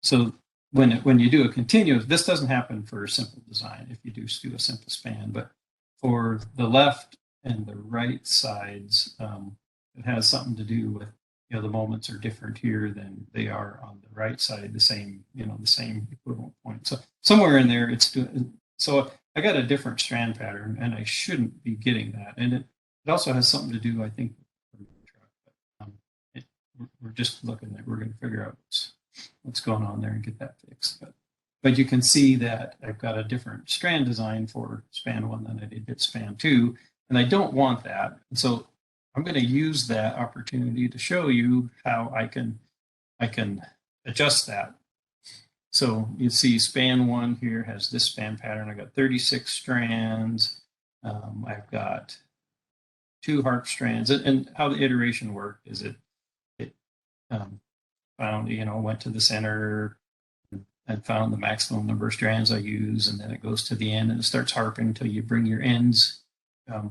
So when you do a continuous, this doesn't happen for a simple design if you do a simple span, but for the left and the right sides, it has something to do with, the moments are different here than they are on the right side, the same equivalent point. So somewhere in there, it's doing, so I got a different strand pattern and I shouldn't be getting that. And it also has something to do, I think, we're just looking at, we're going to figure out what's going on there and get that fixed. But you can see that I've got a different strand design for span 1 than I did at span 2, and I don't want that. And so I'm going to use that opportunity to show you how I can adjust that. So you see span 1 here has this span pattern. I got 36 strands. I've got 2 harp strands, and how the iteration worked is it found, went to the center and found the maximum number of strands I use, and then it goes to the end and it starts harping until you bring your ends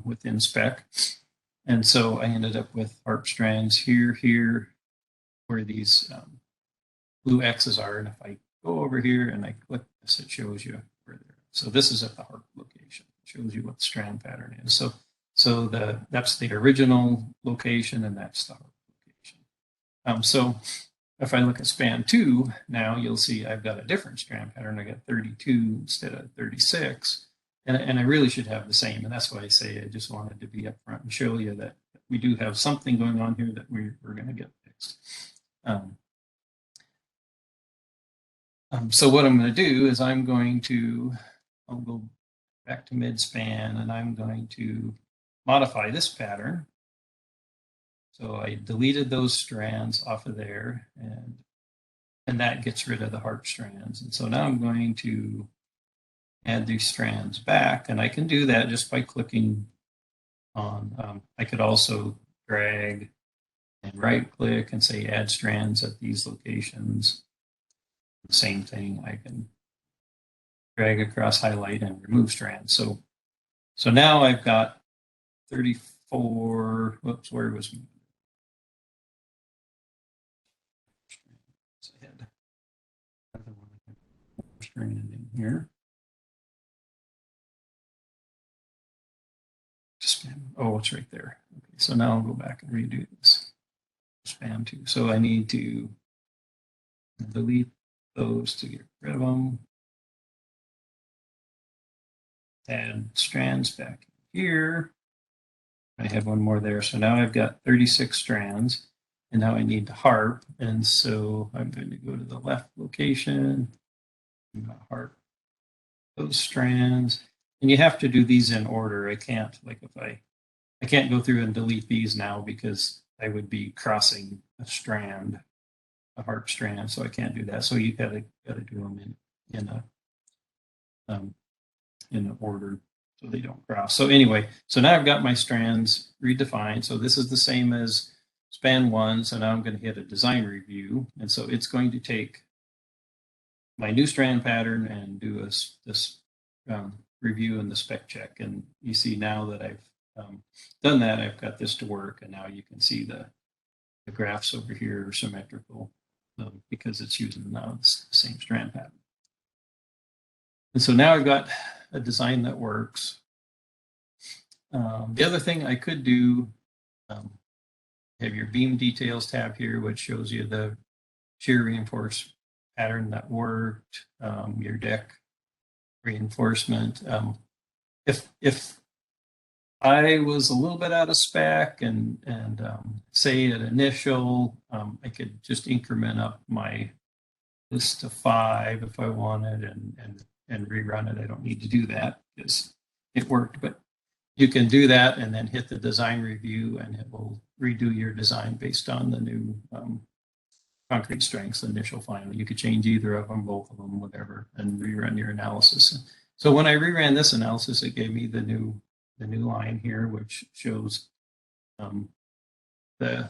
within spec. And so I ended up with harp strands here, where these blue X's are. And if I go over here and I click this, it shows you where they're. So this is at the harp location. It shows you what the strand pattern is. So that's the original location, and that's the harp location. So if I look at span 2, now you'll see I've got a different strand pattern. I got 32 instead of 36. And I really should have the same. And that's why I say I just wanted to be upfront and show you that we do have something going on here that we're going to get fixed. So what I'm going to do is I'll go back to mid-span, and I'm going to modify this pattern. So I deleted those strands off of there, and that gets rid of the harp strands. And so now I'm going to add these strands back, and I can do that just by clicking on, I could also drag and right click and say add strands at these locations. The same thing, I can drag across, highlight, and remove strands. So now I've got 34, whoops, where was my strand in here? Oh, it's right there. Okay, so now I'll go back and redo this span 2. So I need to delete those to get rid of them. Add strands back here. I have one more there. So now I've got 36 strands, and now I need to harp. And so I'm going to go to the left location. I'm going to harp those strands. And you have to do these in order. I can't, like, if I can't go through and delete these now because I would be crossing a strand, a harp strand. So I can't do that. So you gotta do them in an order so they don't cross. So anyway, so now I've got my strands redefined. So this is the same as span 1. So now I'm going to hit a design review. And so it's going to take my new strand pattern and do this review and the spec check. And you see now that I've done that, I've got this to work. And now you can see the graphs over here are symmetrical because it's using now the same strand pattern. And so now I've got a design that works. The other thing I could do, have your beam details tab here, which shows you the shear reinforced pattern that worked, your deck reinforcement. If I was a little bit out of spec and say at initial, I could just increment up my list to 5 if I wanted and rerun it. I don't need to do that because it worked, but you can do that and then hit the design review, and it will redo your design based on the new concrete strengths, initial, final. You could change either of them, both of them, whatever, and rerun your analysis. So when I reran this analysis, it gave me the new line here, which shows the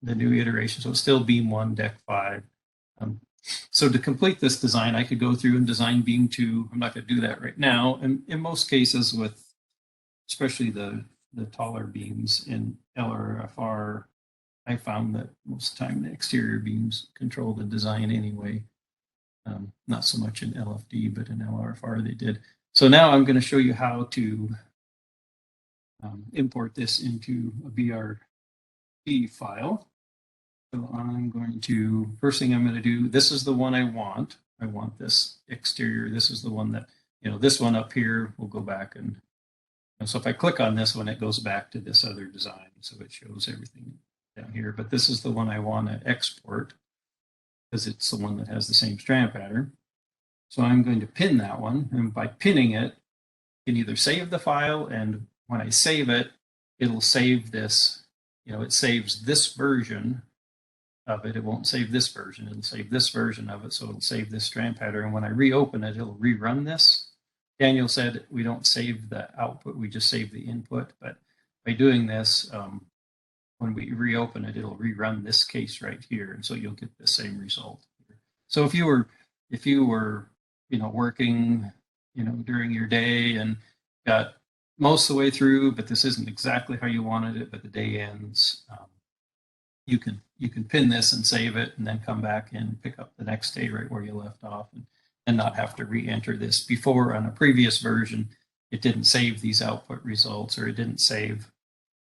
new iteration. So it's still beam 1, deck 5. So to complete this design, I could go through and design beam 2. I'm not going to do that right now. And in most cases, with especially the taller beams in LRFR, I found that most of the time the exterior beams control the design anyway. Not so much in LFD, but in LRFR they did. So now I'm going to show you how to import this into a BrD file. So I'm going to, first thing I'm going to do, this is the one I want. I want this exterior. This is the one that, this one up here will go back and so if I click on this one, it goes back to this other design. So it shows everything down here, but this is the one I want to export because it's the one that has the same strand pattern. So I'm going to pin that one, and by pinning it, you can either save the file, and when I save it, it'll save this it saves this version of it. It won't save this version. It'll save this version of it. So it'll save this strand pattern. And when I reopen it, it'll rerun this. Daniel said we don't save the output, we just save the input. But by doing this, when we reopen it, it'll rerun this case right here. And so you'll get the same result. So if you were working, during your day and got most of the way through, but this isn't exactly how you wanted it, but the day ends, you can pin this and save it and then come back and pick up the next day right where you left off and not have to re-enter this. Before, on a previous version, it didn't save these output results, or it didn't save,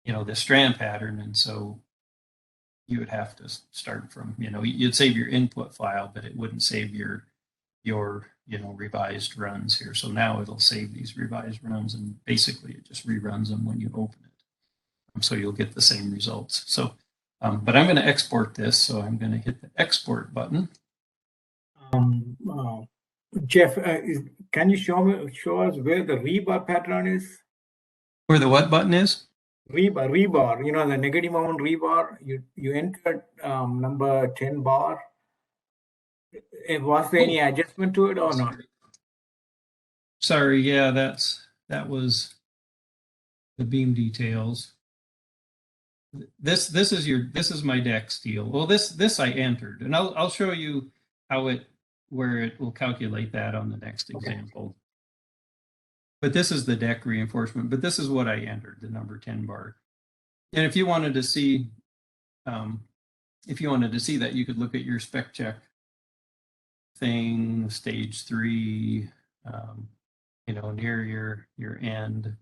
the strand pattern. And so you would have to start from, you'd save your input file, but it wouldn't save your revised runs here. So now it'll save these revised runs, and basically it just reruns them when you open it. So you'll get the same results. So, but I'm going to export this. So I'm going to hit the export button. Jeff, can you show us where the rebar pattern is? Where the what button is? Rebar, the negative moment rebar. You entered number 10 bar. Was there any adjustment to it or not? Sorry, yeah, that was the beam details. This is my deck steel. Well, this I entered, and I'll show you where it will calculate that on the next example. But this is the deck reinforcement, but this is what I entered, the number 10 bar. And if you wanted to see that, you could look at your spec check thing, stage 3, near your end,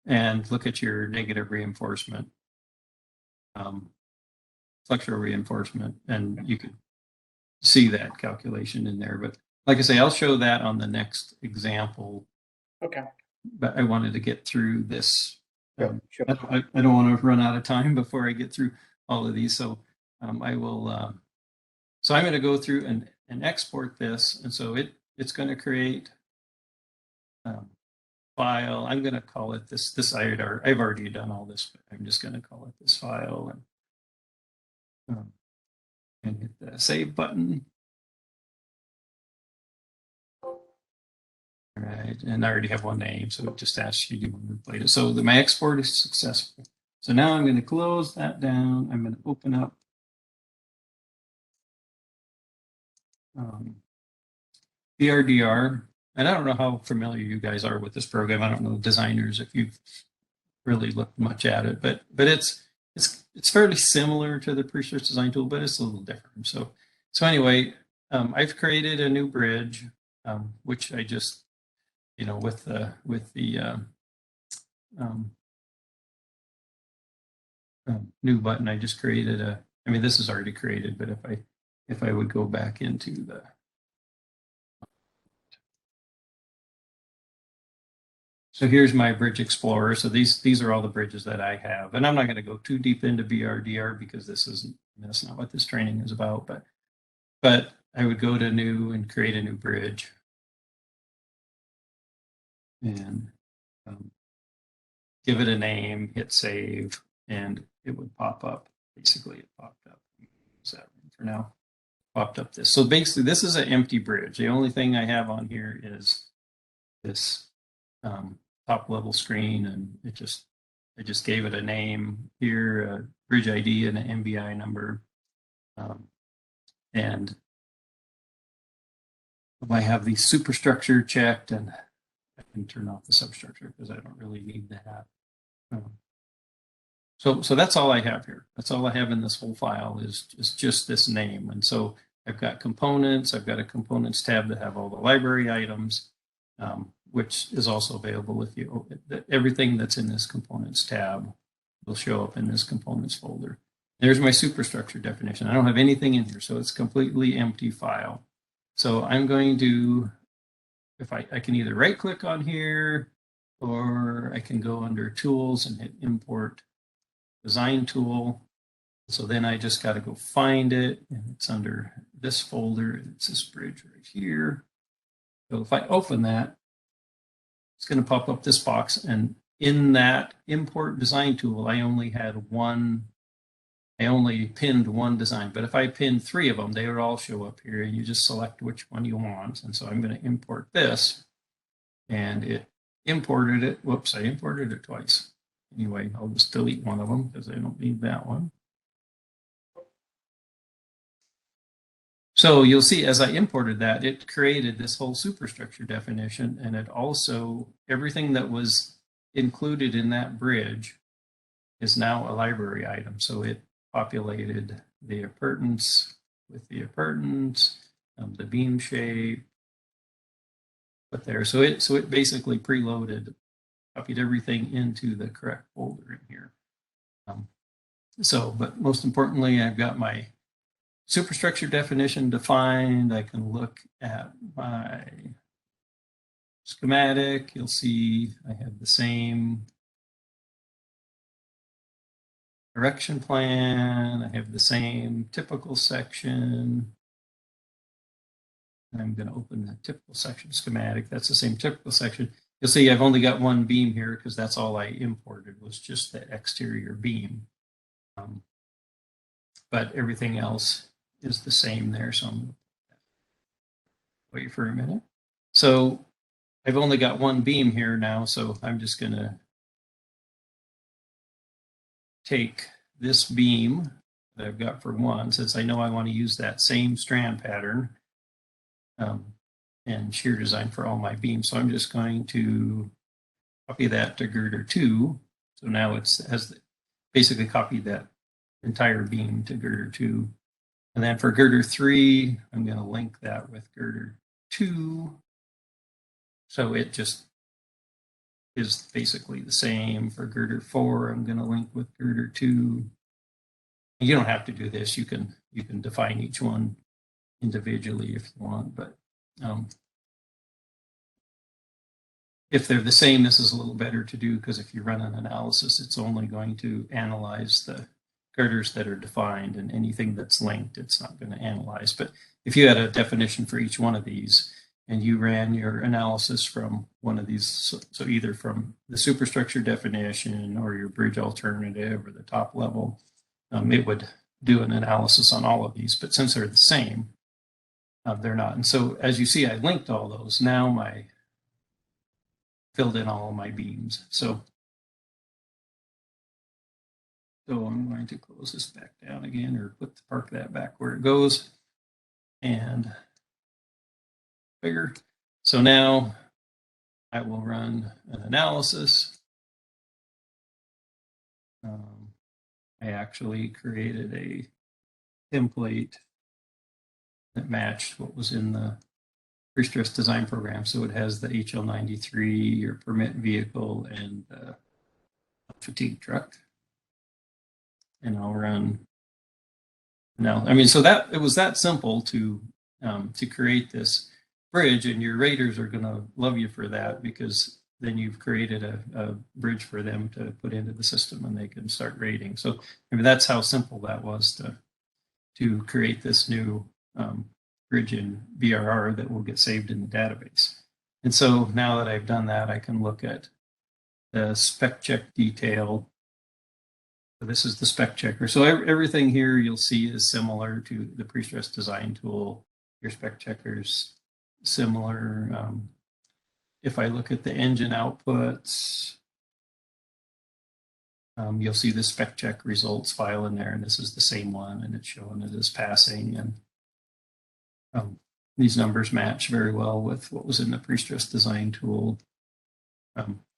and look at your negative reinforcement, flexural reinforcement, and you could see that calculation in there. But like I say, I'll show that on the next example. Okay. But I wanted to get through this. Sure. I don't want to run out of time before I get through all of these. So I will. So I'm going to go through and export this, and so it's going to create file. I'm going to call it this. I've already done all this, but I'm just going to call it this file, and hit the save button. All right, and I already have one name, so it just asks you to replace it. So my export is successful. So now I'm going to close that down. I'm going to open up BrDR, and I don't know how familiar you guys are with this program. I don't know designers if you've really looked much at it, but it's fairly similar to the pre-stretch design tool, but it's a little different. So anyway, I've created a new bridge, which I just with the new button, I just created this is already created, but if I would go back into the so here's my Bridge Explorer. So these are all the bridges that I have, and I'm not going to go too deep into BrDR because that's not what this training is about. But I would go to new and create a new bridge, and give it a name, hit save, and it would pop up. Basically, it popped up. Use that for now. Popped up this. So basically, this is an empty bridge. The only thing I have on here is this top level screen, and I just gave it a name here, a bridge ID and an MBI number, and I have the superstructure checked, and I can turn off the substructure because I don't really need that. So that's all I have here. That's all I have in this whole file is just this name. And so I've got components. I've got a components tab that have all the library items, which is also available if you everything that's in this components tab will show up in this components folder. There's my superstructure definition. I don't have anything in here, so it's a completely empty file. So I'm going to, if I can either right click on here, or I can go under tools and hit import design tool. So then I just got to go find it, and it's under this folder, and it's this bridge right here. So if I open that, it's going to pop up this box, and in that import design tool, I only had one, I only pinned one design, but if I pin 3 of them, they would all show up here, and you just select which one you want. And so I'm going to import this, and it imported it. Whoops, I imported it twice. Anyway, I'll just delete one of them because I don't need that one. So you'll see as I imported that, it created this whole superstructure definition, and it also, everything that was included in that bridge is now a library item. So it populated the appurtenance with the appurtenance, the beam shape, but there. So it basically preloaded, copied everything into the correct folder in here. But most importantly, I've got my superstructure definition defined. I can look at my schematic. You'll see I have the same direction plan. I have the same typical section. I'm going to open the typical section schematic. That's the same typical section. You'll see I've only got one beam here because that's all I imported was just the exterior beam. But everything else is the same there. So I'm going to wait for a minute. So I've only got one beam here now, so I'm just going to take this beam that I've got for 1, since I know I want to use that same strand pattern and shear design for all my beams. So I'm just going to copy that to Girder 2. So now it has basically copied that entire beam to Girder 2. And then for Girder 3, I'm going to link that with Girder 2. So it just is basically the same. For Girder 4, I'm going to link with Girder 2. You don't have to do this. You can define each one individually if you want, but if they're the same, this is a little better to do, because if you run an analysis, it's only going to analyze the girders that are defined, and anything that's linked, it's not going to analyze. But if you had a definition for each one of these, and you ran your analysis from one of these, so either from the superstructure definition or your bridge alternative or the top level, it would do an analysis on all of these. But since they're the same, they're not. And so as you see, I linked all those. Now filled in all of my beams. So I'm going to close this back down again, or park that back where it goes, and bigger. So now I will run an analysis. I actually created a template that matched what was in the pre-stress design program. So it has the HL93, your permit vehicle, and the fatigue truck. And I'll run now. I mean, so that it was that simple to create this bridge, and your raters are going to love you for that, because then you've created a bridge for them to put into the system, and they can start rating. So I mean, that's how simple that was to create this new bridge in BrDR that will get saved in the database. And so now that I've done that, I can look at the spec check detail. So this is the spec checker. So everything here you'll see is similar to the pre-stress design tool. Your spec checker's similar. If I look at the engine outputs, you'll see the spec check results file in there, and this is the same one, and it's showing it as passing. And these numbers match very well with what was in the pre-stress design tool.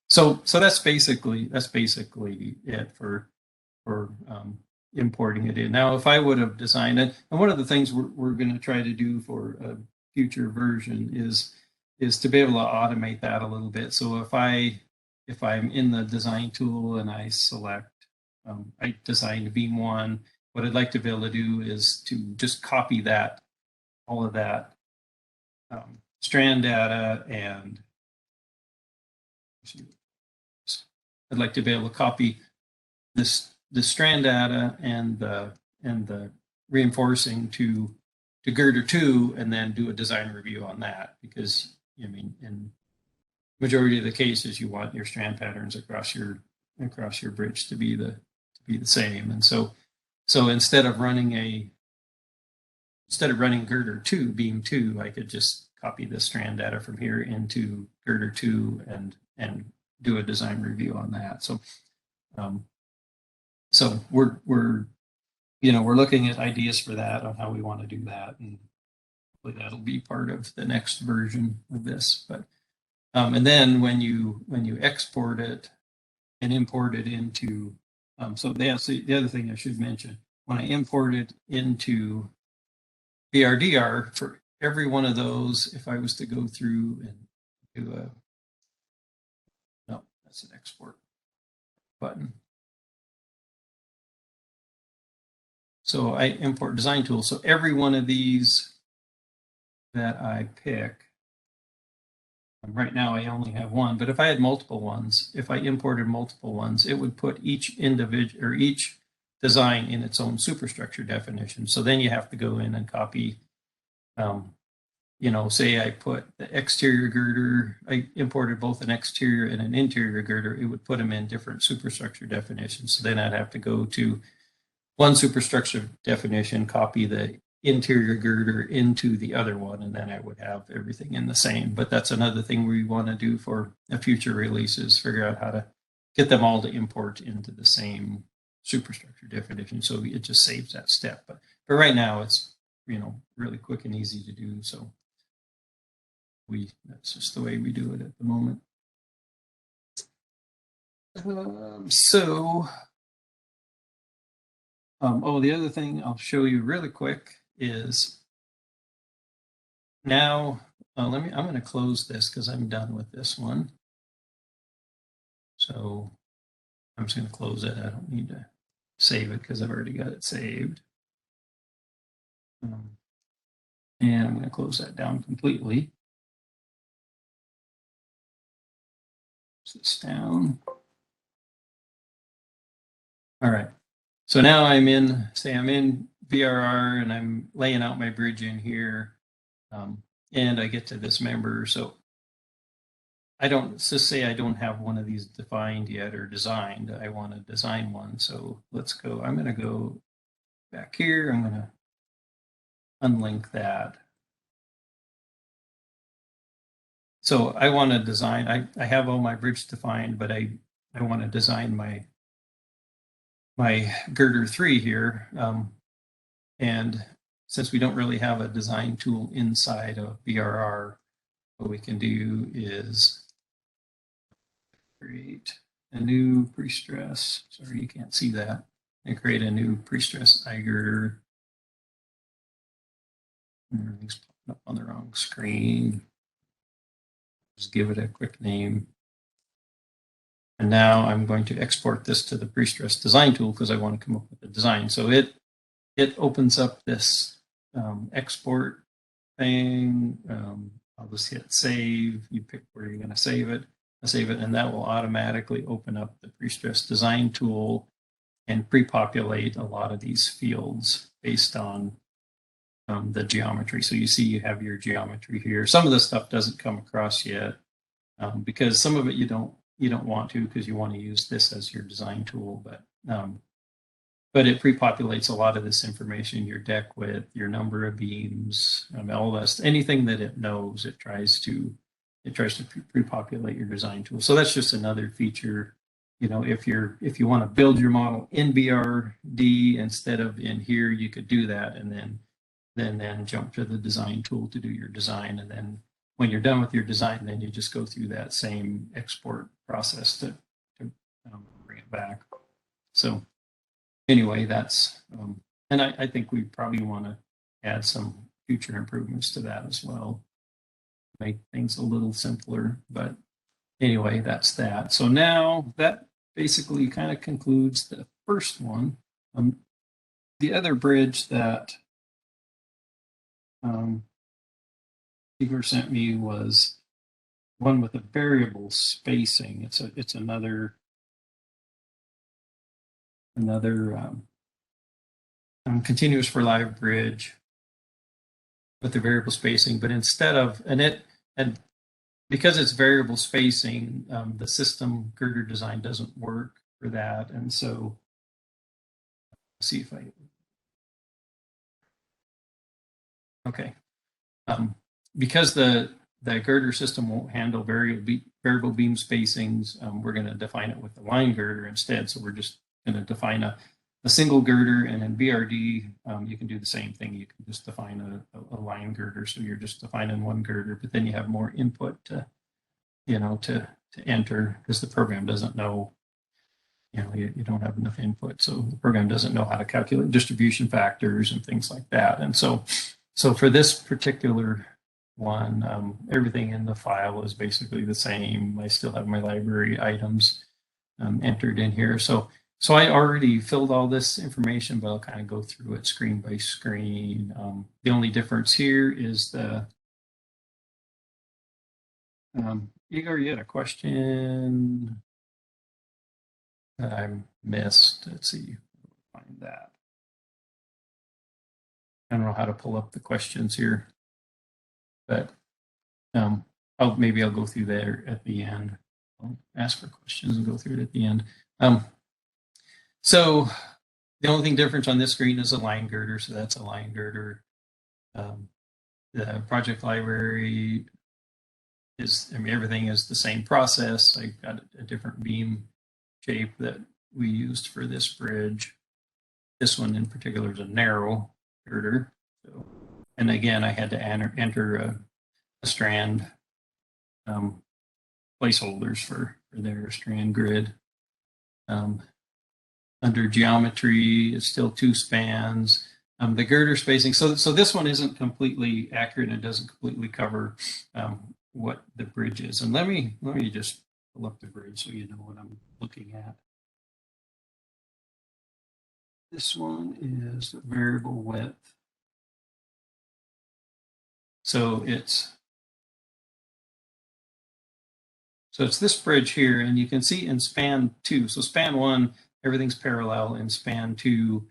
So that's basically it for importing it in. Now, if I would have designed it, and one of the things we're going to try to do for a future version is to be able to automate that a little bit. So if I'm in the design tool and I select, I designed beam 1, what I'd like to be able to do is to just copy that, all of that strand data, and I'd like to be able to copy the strand data and the reinforcing to Girder 2, and then do a design review on that, because I mean, majority of the cases, you want your strand patterns across your bridge to be the same. And so instead of running Girder 2, beam 2, I could just copy the strand data from here into Girder 2 and do a design review on that. So so we're looking at ideas for that, on how we want to do that, and hopefully that'll be part of the next version of this. But and then when you export it and import it into so the other thing I should mention, when I import it into BrDR, for every one of those, if I was to go through and do no, that's an export button. So I import design tool. So every one of these that I pick, right now I only have one, but if I had multiple ones, if I imported multiple ones, it would put each individual or each design in its own superstructure definition. So then you have to go in and copy, say I put the exterior girder, I imported both an exterior and an interior girder, it would put them in different superstructure definitions. So then I'd have to go to one superstructure definition, copy the interior girder into the other one, and then I would have everything in the same. But that's another thing we want to do for a future release, is figure out how to get them all to import into the same superstructure definition, so it just saves that step. But right now it's really quick and easy to do, so that's just the way we do it at the moment. The other thing I'll show you really quick is now, I'm going to close this because I'm done with this one. So I'm just going to close it. I don't need to save it because I've already got it saved. And I'm going to close that down completely. Close this down. All right. So now I'm in BrDR and I'm laying out my bridge in here, and I get to this member. So just say I don't have one of these defined yet or designed. I want to design one. So let's go. I'm going to go back here. I'm going to unlink that. So I want to design. I have all my bridge defined, but I want to design my Girder 3 here. And since we don't really have a design tool inside of BrDR, what we can do is create a new pre-stress. Sorry, you can't see that. And create a new pre-stress iGirder. Everything's popping up on the wrong screen. Just give it a quick name. And now I'm going to export this to the pre-stress design tool because I want to come up with a design. So it opens up this export thing. I'll just hit save. You pick where you're going to save it, and that will automatically open up the pre-stress design tool and pre-populate a lot of these fields based on the geometry. So you see you have your geometry here. Some of the stuff doesn't come across yet because some of it you don't want to, because you want to use this as your design tool, but it pre-populates a lot of this information, your deck width, your number of beams, all this, anything that it knows, it tries to pre-populate your design tool. So that's just another feature. If you want to build your model in BRD instead of in here, you could do that, and then jump to the design tool to do your design, and then when you're done with your design, then you just go through that same export process to bring it back. So anyway, that's and I think we probably want to add some future improvements to that as well, make things a little simpler. But anyway, that's that. So now that basically kind of concludes the first one. The other bridge that Igor sent me was one with a variable spacing. It's another continuous for live bridge with the variable spacing, but instead of, and because it's variable spacing, the system girder design doesn't work for that. And so, see if I, okay. Because the girder system won't handle variable beam spacings, we're going to define it with the line girder instead. So we're just going to define a single girder, and in BrD, you can do the same thing. You can just define a line girder. So you're just defining one girder, but then you have more input to, to enter, because the program doesn't know, you don't have enough input. So the program doesn't know how to calculate distribution factors and things like that. And so for this particular one, everything in the file is basically the same. I still have my library items entered in here. So I already filled all this information, but I'll kind of go through it screen by screen. The only difference here is the Igor, you had a question that I missed. Let's see, find that. I don't know how to pull up the questions here, but maybe I'll go through there at the end. I'll ask for questions and go through it at the end. So the only thing different on this screen is a line girder. So that's a line girder. The project library is, everything is the same process. I got a different beam shape that we used for this bridge. This one in particular is a narrow girder. So, and again, I had to enter a strand placeholders for their strand grid. Under geometry, it's still 2 spans. The girder spacing, so this one isn't completely accurate, and it doesn't completely cover what the bridge is. And let me just pull up the bridge so you know what I'm looking at. This one is variable width. So it's this bridge here, and you can see in span 2. So span 1, everything's parallel. In span 2,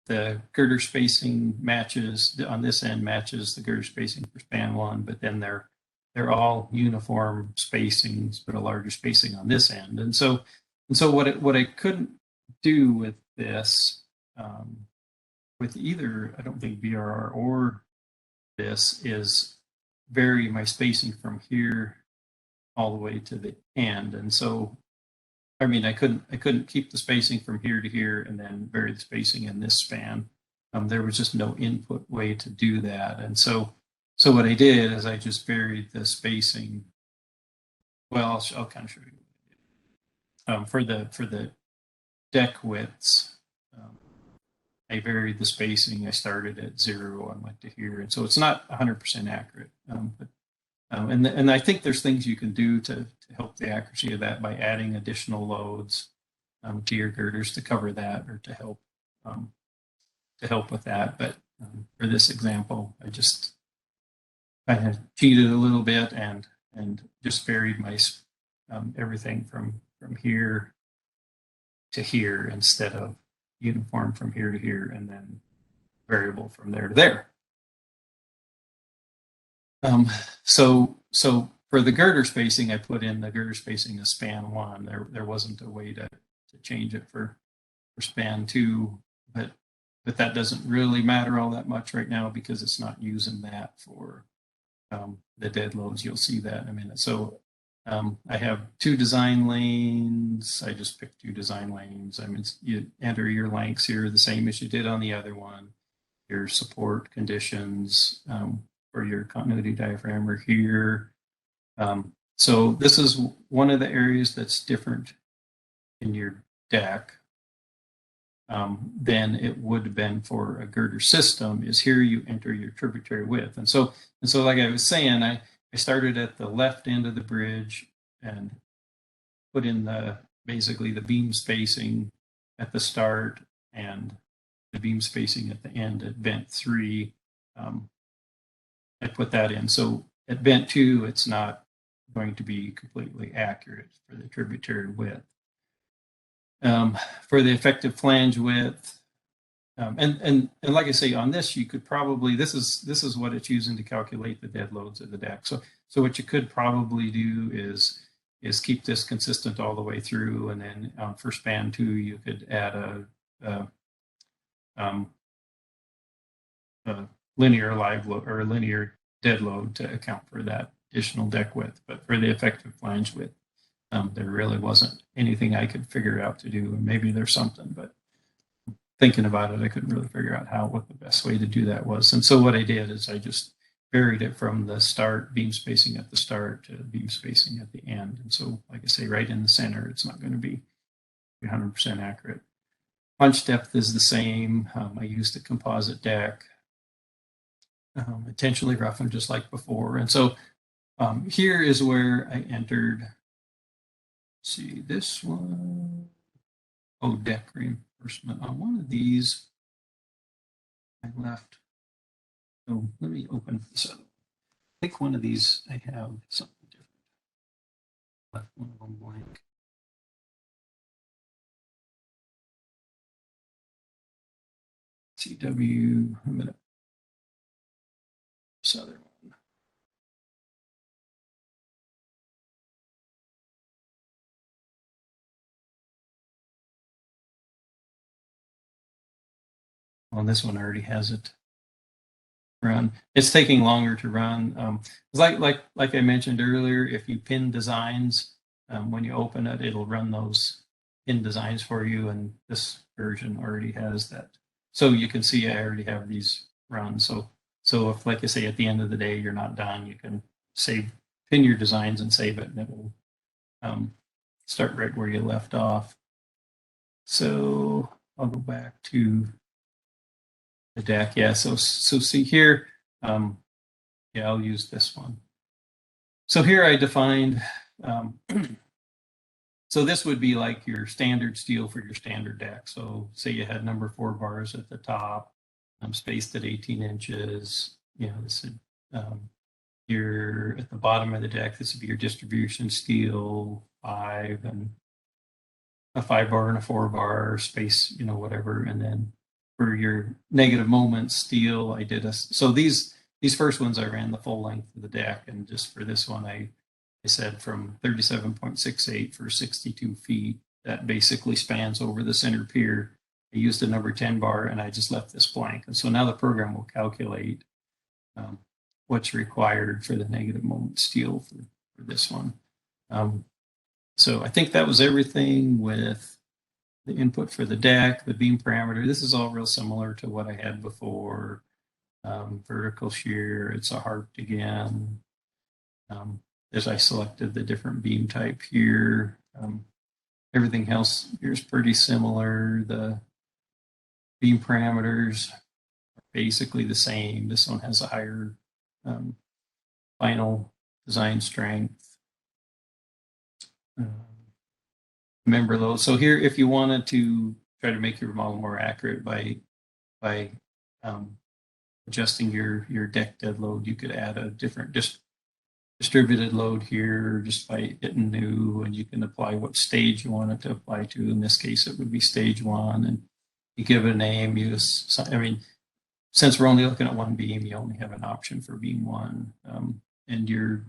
the girder spacing matches on this end matches the girder spacing for span 1, but then they're all uniform spacings, but a larger spacing on this end. And so what I couldn't do with this, with either, I don't think BrR or this, is vary my spacing from here all the way to the end. And so, I mean, I couldn't keep the spacing from here to here and then vary the spacing in this span. There was just no input way to do that. And so what I did is I just varied the spacing. Well, I'll kind of show you. For the deck widths, I varied the spacing. I started at 0 and went to here, and so it's not 100% accurate. And I think there's things you can do to help the accuracy of that by adding additional loads to your girders to cover that, or to help with that. But for this example, I just kind of cheated a little bit and just varied my everything from here to here instead of uniform from here to here and then variable from there to there. So for the girder spacing, I put in the girder spacing as span 1. There wasn't a way to change it for span 2, but that doesn't really matter all that much right now because it's not using that for the dead loads. You'll see that in a minute. So I have 2 design lanes. I just picked 2 design lanes. I mean, you enter your lengths here the same as you did on the other one. Your support conditions for your continuity diaphragm are here. So this is one of the areas that's different in your deck than it would have been for a girder system. Is here you enter your tributary width. And so like I was saying, I started at the left end of the bridge and put in basically the beam spacing at the start and the beam spacing at the end at vent 3. I put that in. So at vent 2, it's not going to be completely accurate for the tributary width. For the effective flange width, and like I say, on this, you could probably, this is what it's using to calculate the dead loads of the deck. So what you could probably do is keep this consistent all the way through, and then for span 2, you could add a linear live load or a linear dead load to account for that additional deck width. But for the effective flange width, there really wasn't anything I could figure out to do. And maybe there's something, but thinking about it, I couldn't really figure out what the best way to do that was. And so what I did is I just varied it from the start, beam spacing at the start, to beam spacing at the end. And so, like I say, right in the center, it's not going to be 100% accurate. Punch depth is the same. I used a composite deck, intentionally roughened just like before. And so here is where I entered, let's see, this one, deck reinforcement. On one of these, I left, let me open this up. I think one of these, I have something different. Left one of them blank. CW, I'm going to Southern one. Well, this one already has it run. It's taking longer to run. Like I mentioned earlier, if you pin designs, when you open it, it'll run those pin designs for you, and this version already has that. So you can see I already have these run. So if, like I say, at the end of the day you're not done, you can pin your designs and save it, and it will start right where you left off. So I'll go back to the deck. Yeah, so see here, yeah, I'll use this one. So here I defined, so this would be like your standard steel for your standard deck. So say you had number 4 bars at the top, spaced at 18 inches. You know, this would, you're at the bottom of the deck, this would be your distribution steel 5, and a 5 bar and a 4 bar space, you know, whatever. And then for your negative moment steel, I did so these first ones I ran the full length of the deck, and just for this one I said from 37.68 for 62 feet. That basically spans over the center pier. I used a number 10 bar, and I just left this blank. And so now the program will calculate what's required for the negative moment steel for this one. So I think that was everything with the input for the deck, the beam parameter. This is all real similar to what I had before. Vertical shear, it's a harped again. As I selected the different beam type here, everything else here is pretty similar. The beam parameters are basically the same. This one has a higher final design strength. Member load. So here, if you wanted to try to make your model more accurate by adjusting your deck dead load, you could add a different distributed load here just by hitting new, and you can apply what stage you want it to apply to. In this case, it would be stage 1, and you give it a name. I mean, since we're only looking at one beam, you only have an option for beam 1, and your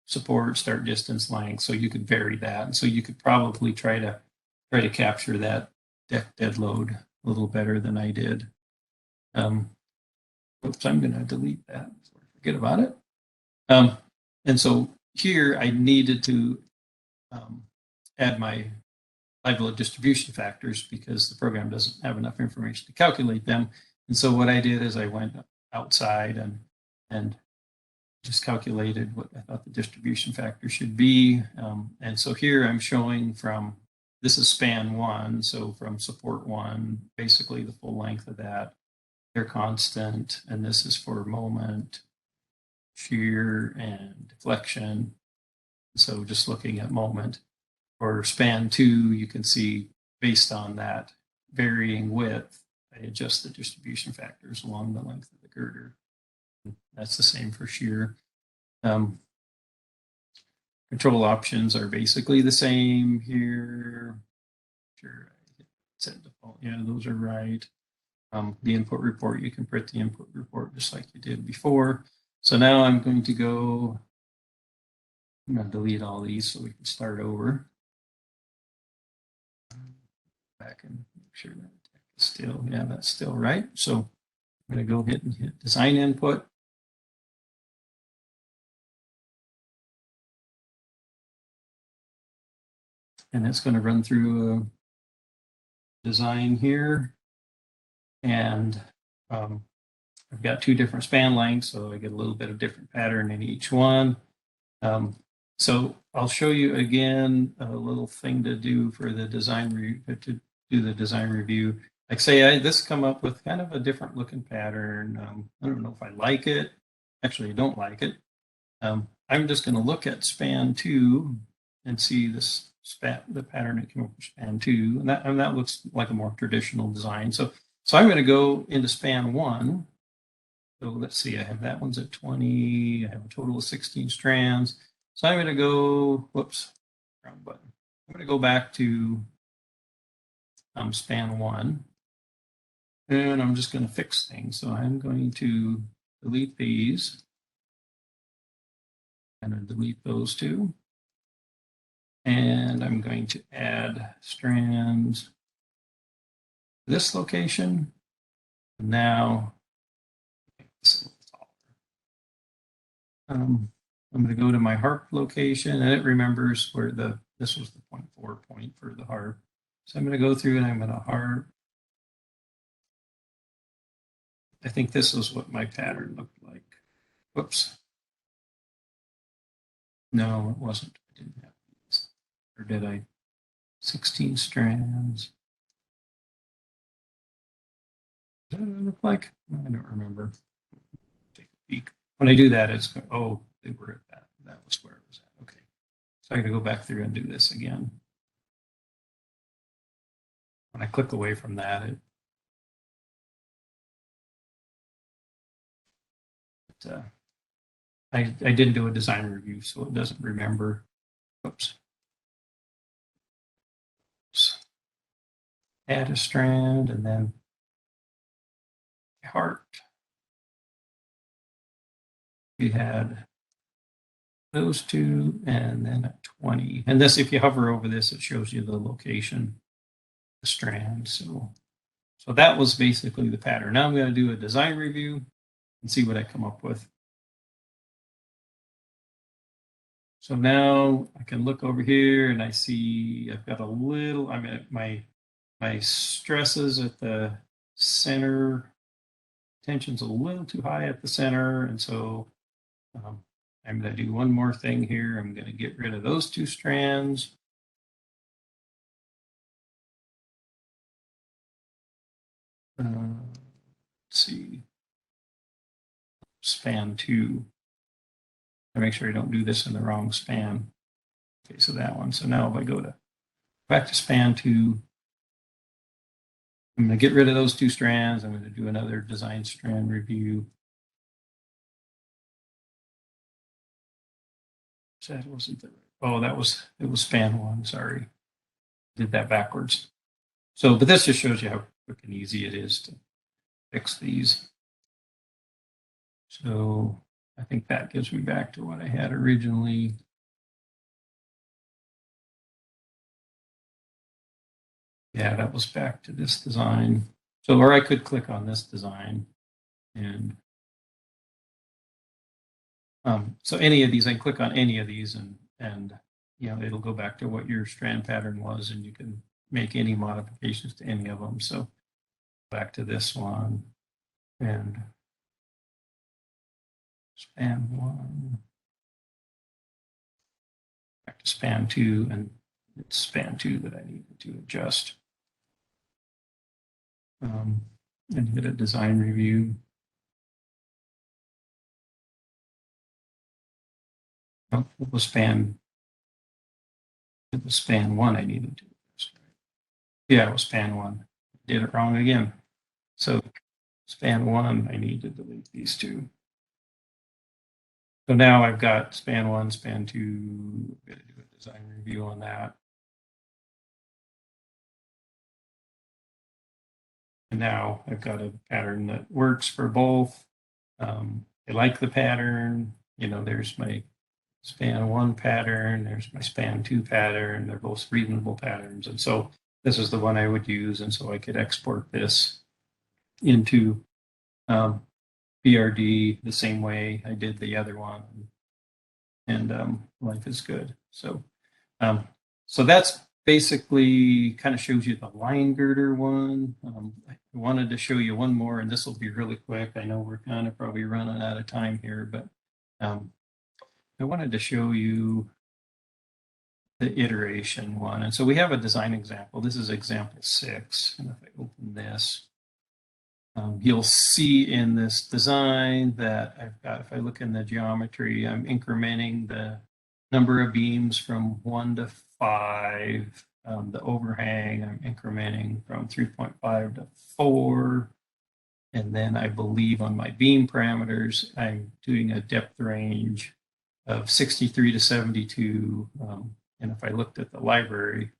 support, start distance, length. So you could vary that, and so you could probably try to capture that deck dead load a little better than I did. Oops, I'm going to delete that before I forget about it. And so here I needed to add my live load distribution factors because the program doesn't have enough information to calculate them. And so what I did is I went outside and just calculated what I thought the distribution factor should be. And so here I'm showing from, this is span 1, so from support 1, basically the full length of that. They're constant, and this is for moment, shear, and deflection. So just looking at moment. For span 2, you can see based on that varying width, I adjust the distribution factors along the length of the girder. That's the same for shear. Control options are basically the same here. Sure, set default. Yeah, those are right. the input report. You can print the input report just like you did before. So now I'm going to go, I'm going to delete all these so we can start over. Back and make sure that is still, yeah, that's still right. So I'm going to go ahead and hit design input. And it's going to run through a design here. And I've got two different span lengths, so I get a little bit of different pattern in each one. So I'll show you again a little thing to do for the design to do the design review. Like say this come up with kind of a different looking pattern. I don't know if I like it. Actually, I don't like it. I'm just going to look at span 2 and see this the pattern that came up with span 2, and that looks like a more traditional design. So I'm going to go into span 1. So let's see, I have that one's at 20. I have a total of 16 strands. So I'm going to go, whoops, wrong button. I'm going to go back to span 1. And I'm just going to fix things. So I'm going to delete these. I'm going to delete those two. And I'm going to add strands to this location. Now, I'm going to go to my harp location, and it remembers where this was the 0.4 point for the harp. So I'm going to go through and I'm going to harp. I think this is what my pattern looked like. Whoops. No, it wasn't. I didn't have these. Or did I? 16 strands. What does it look like? I don't remember. Take a peek. When I do that, it's, oh, they were at that. That was where it was at. Okay. So I got to go back through and do this again. When I click away from that, I didn't do a design review, so it doesn't remember. Oops. Add a strand and then heart. We had those two and then at 20. And this, if you hover over this, it shows you the location, the strand. So that was basically the pattern. Now I'm going to do a design review and see what I come up with. So now I can look over here and I see I've got a little, I mean, my stresses at the center, tension's a little too high at the center. And so I'm going to do one more thing here. I'm going to get rid of those two strands. Let's see. Span 2. I make sure I don't do this in the wrong span. Okay, so that one. So now if I go back to span 2, I'm going to get rid of those two strands. I'm going to do another design strand review. That wasn't the right. Oh, it was span 1. Sorry, did that backwards. So, but this just shows you how quick and easy it is to fix these. So I think that gets me back to what I had originally. Yeah, that was back to this design. So, or I could click on this design and so any of these, I can click on any of these and you know, it'll go back to what your strand pattern was and you can make any modifications to any of them. So back to this one and span 1, back to span 2, and it's span 2 that I needed to adjust. And hit a design review. Oh, it was span 1 I needed to adjust. Yeah, it was span 1. Did it wrong again. So span 1, I need to delete these two. So now I've got span 1, span 2. I'm going to do a design review on that. And now I've got a pattern that works for both. I like the pattern. You know, there's my span 1 pattern, there's my span 2 pattern. They're both reasonable patterns. And so this is the one I would use. And so I could export this into BrD the same way I did the other one. And life is good. So that's basically kind of shows you the line girder one. I wanted to show you one more, and this will be really quick. I know we're kind of probably running out of time here, but I wanted to show you the iteration one. And so we have a design example. This is example 6. And if I open this, you'll see in this design that I've got, if I look in the geometry, I'm incrementing the number of beams from 1 to 5. The overhang, I'm incrementing from 3.5 to 4. And then I believe on my beam parameters, I'm doing a depth range of 63 to 72. And if I looked at the library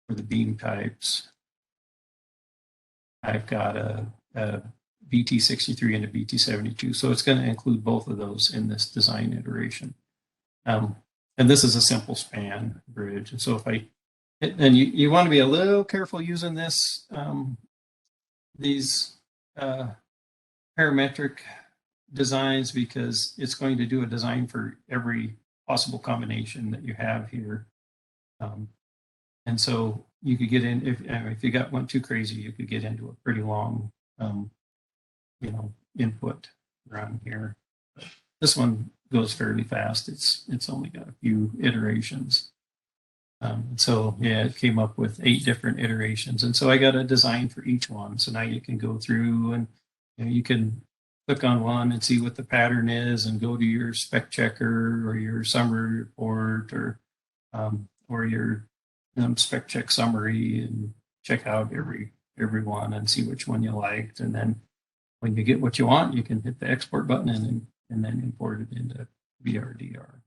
for the beam types, I've got a BT63 and a BT72. So it's going to include both of those in this design iteration. And this is a simple span bridge. And so if and you want to be a little careful using this, these parametric designs, because it's going to do a design for every possible combination that you have here. And so you could get in, if you got one too crazy, you could get into a pretty long, input run here. But this one goes fairly fast. It's only got a few iterations. So yeah, it came up with 8 different iterations. And so I got a design for each one. So now you can go through and you can click on one and see what the pattern is and go to your spec checker or your summary report or your spec check summary and check out every one and see which one you liked. And then when you get what you want, you can hit the export button and then import it into BrDR.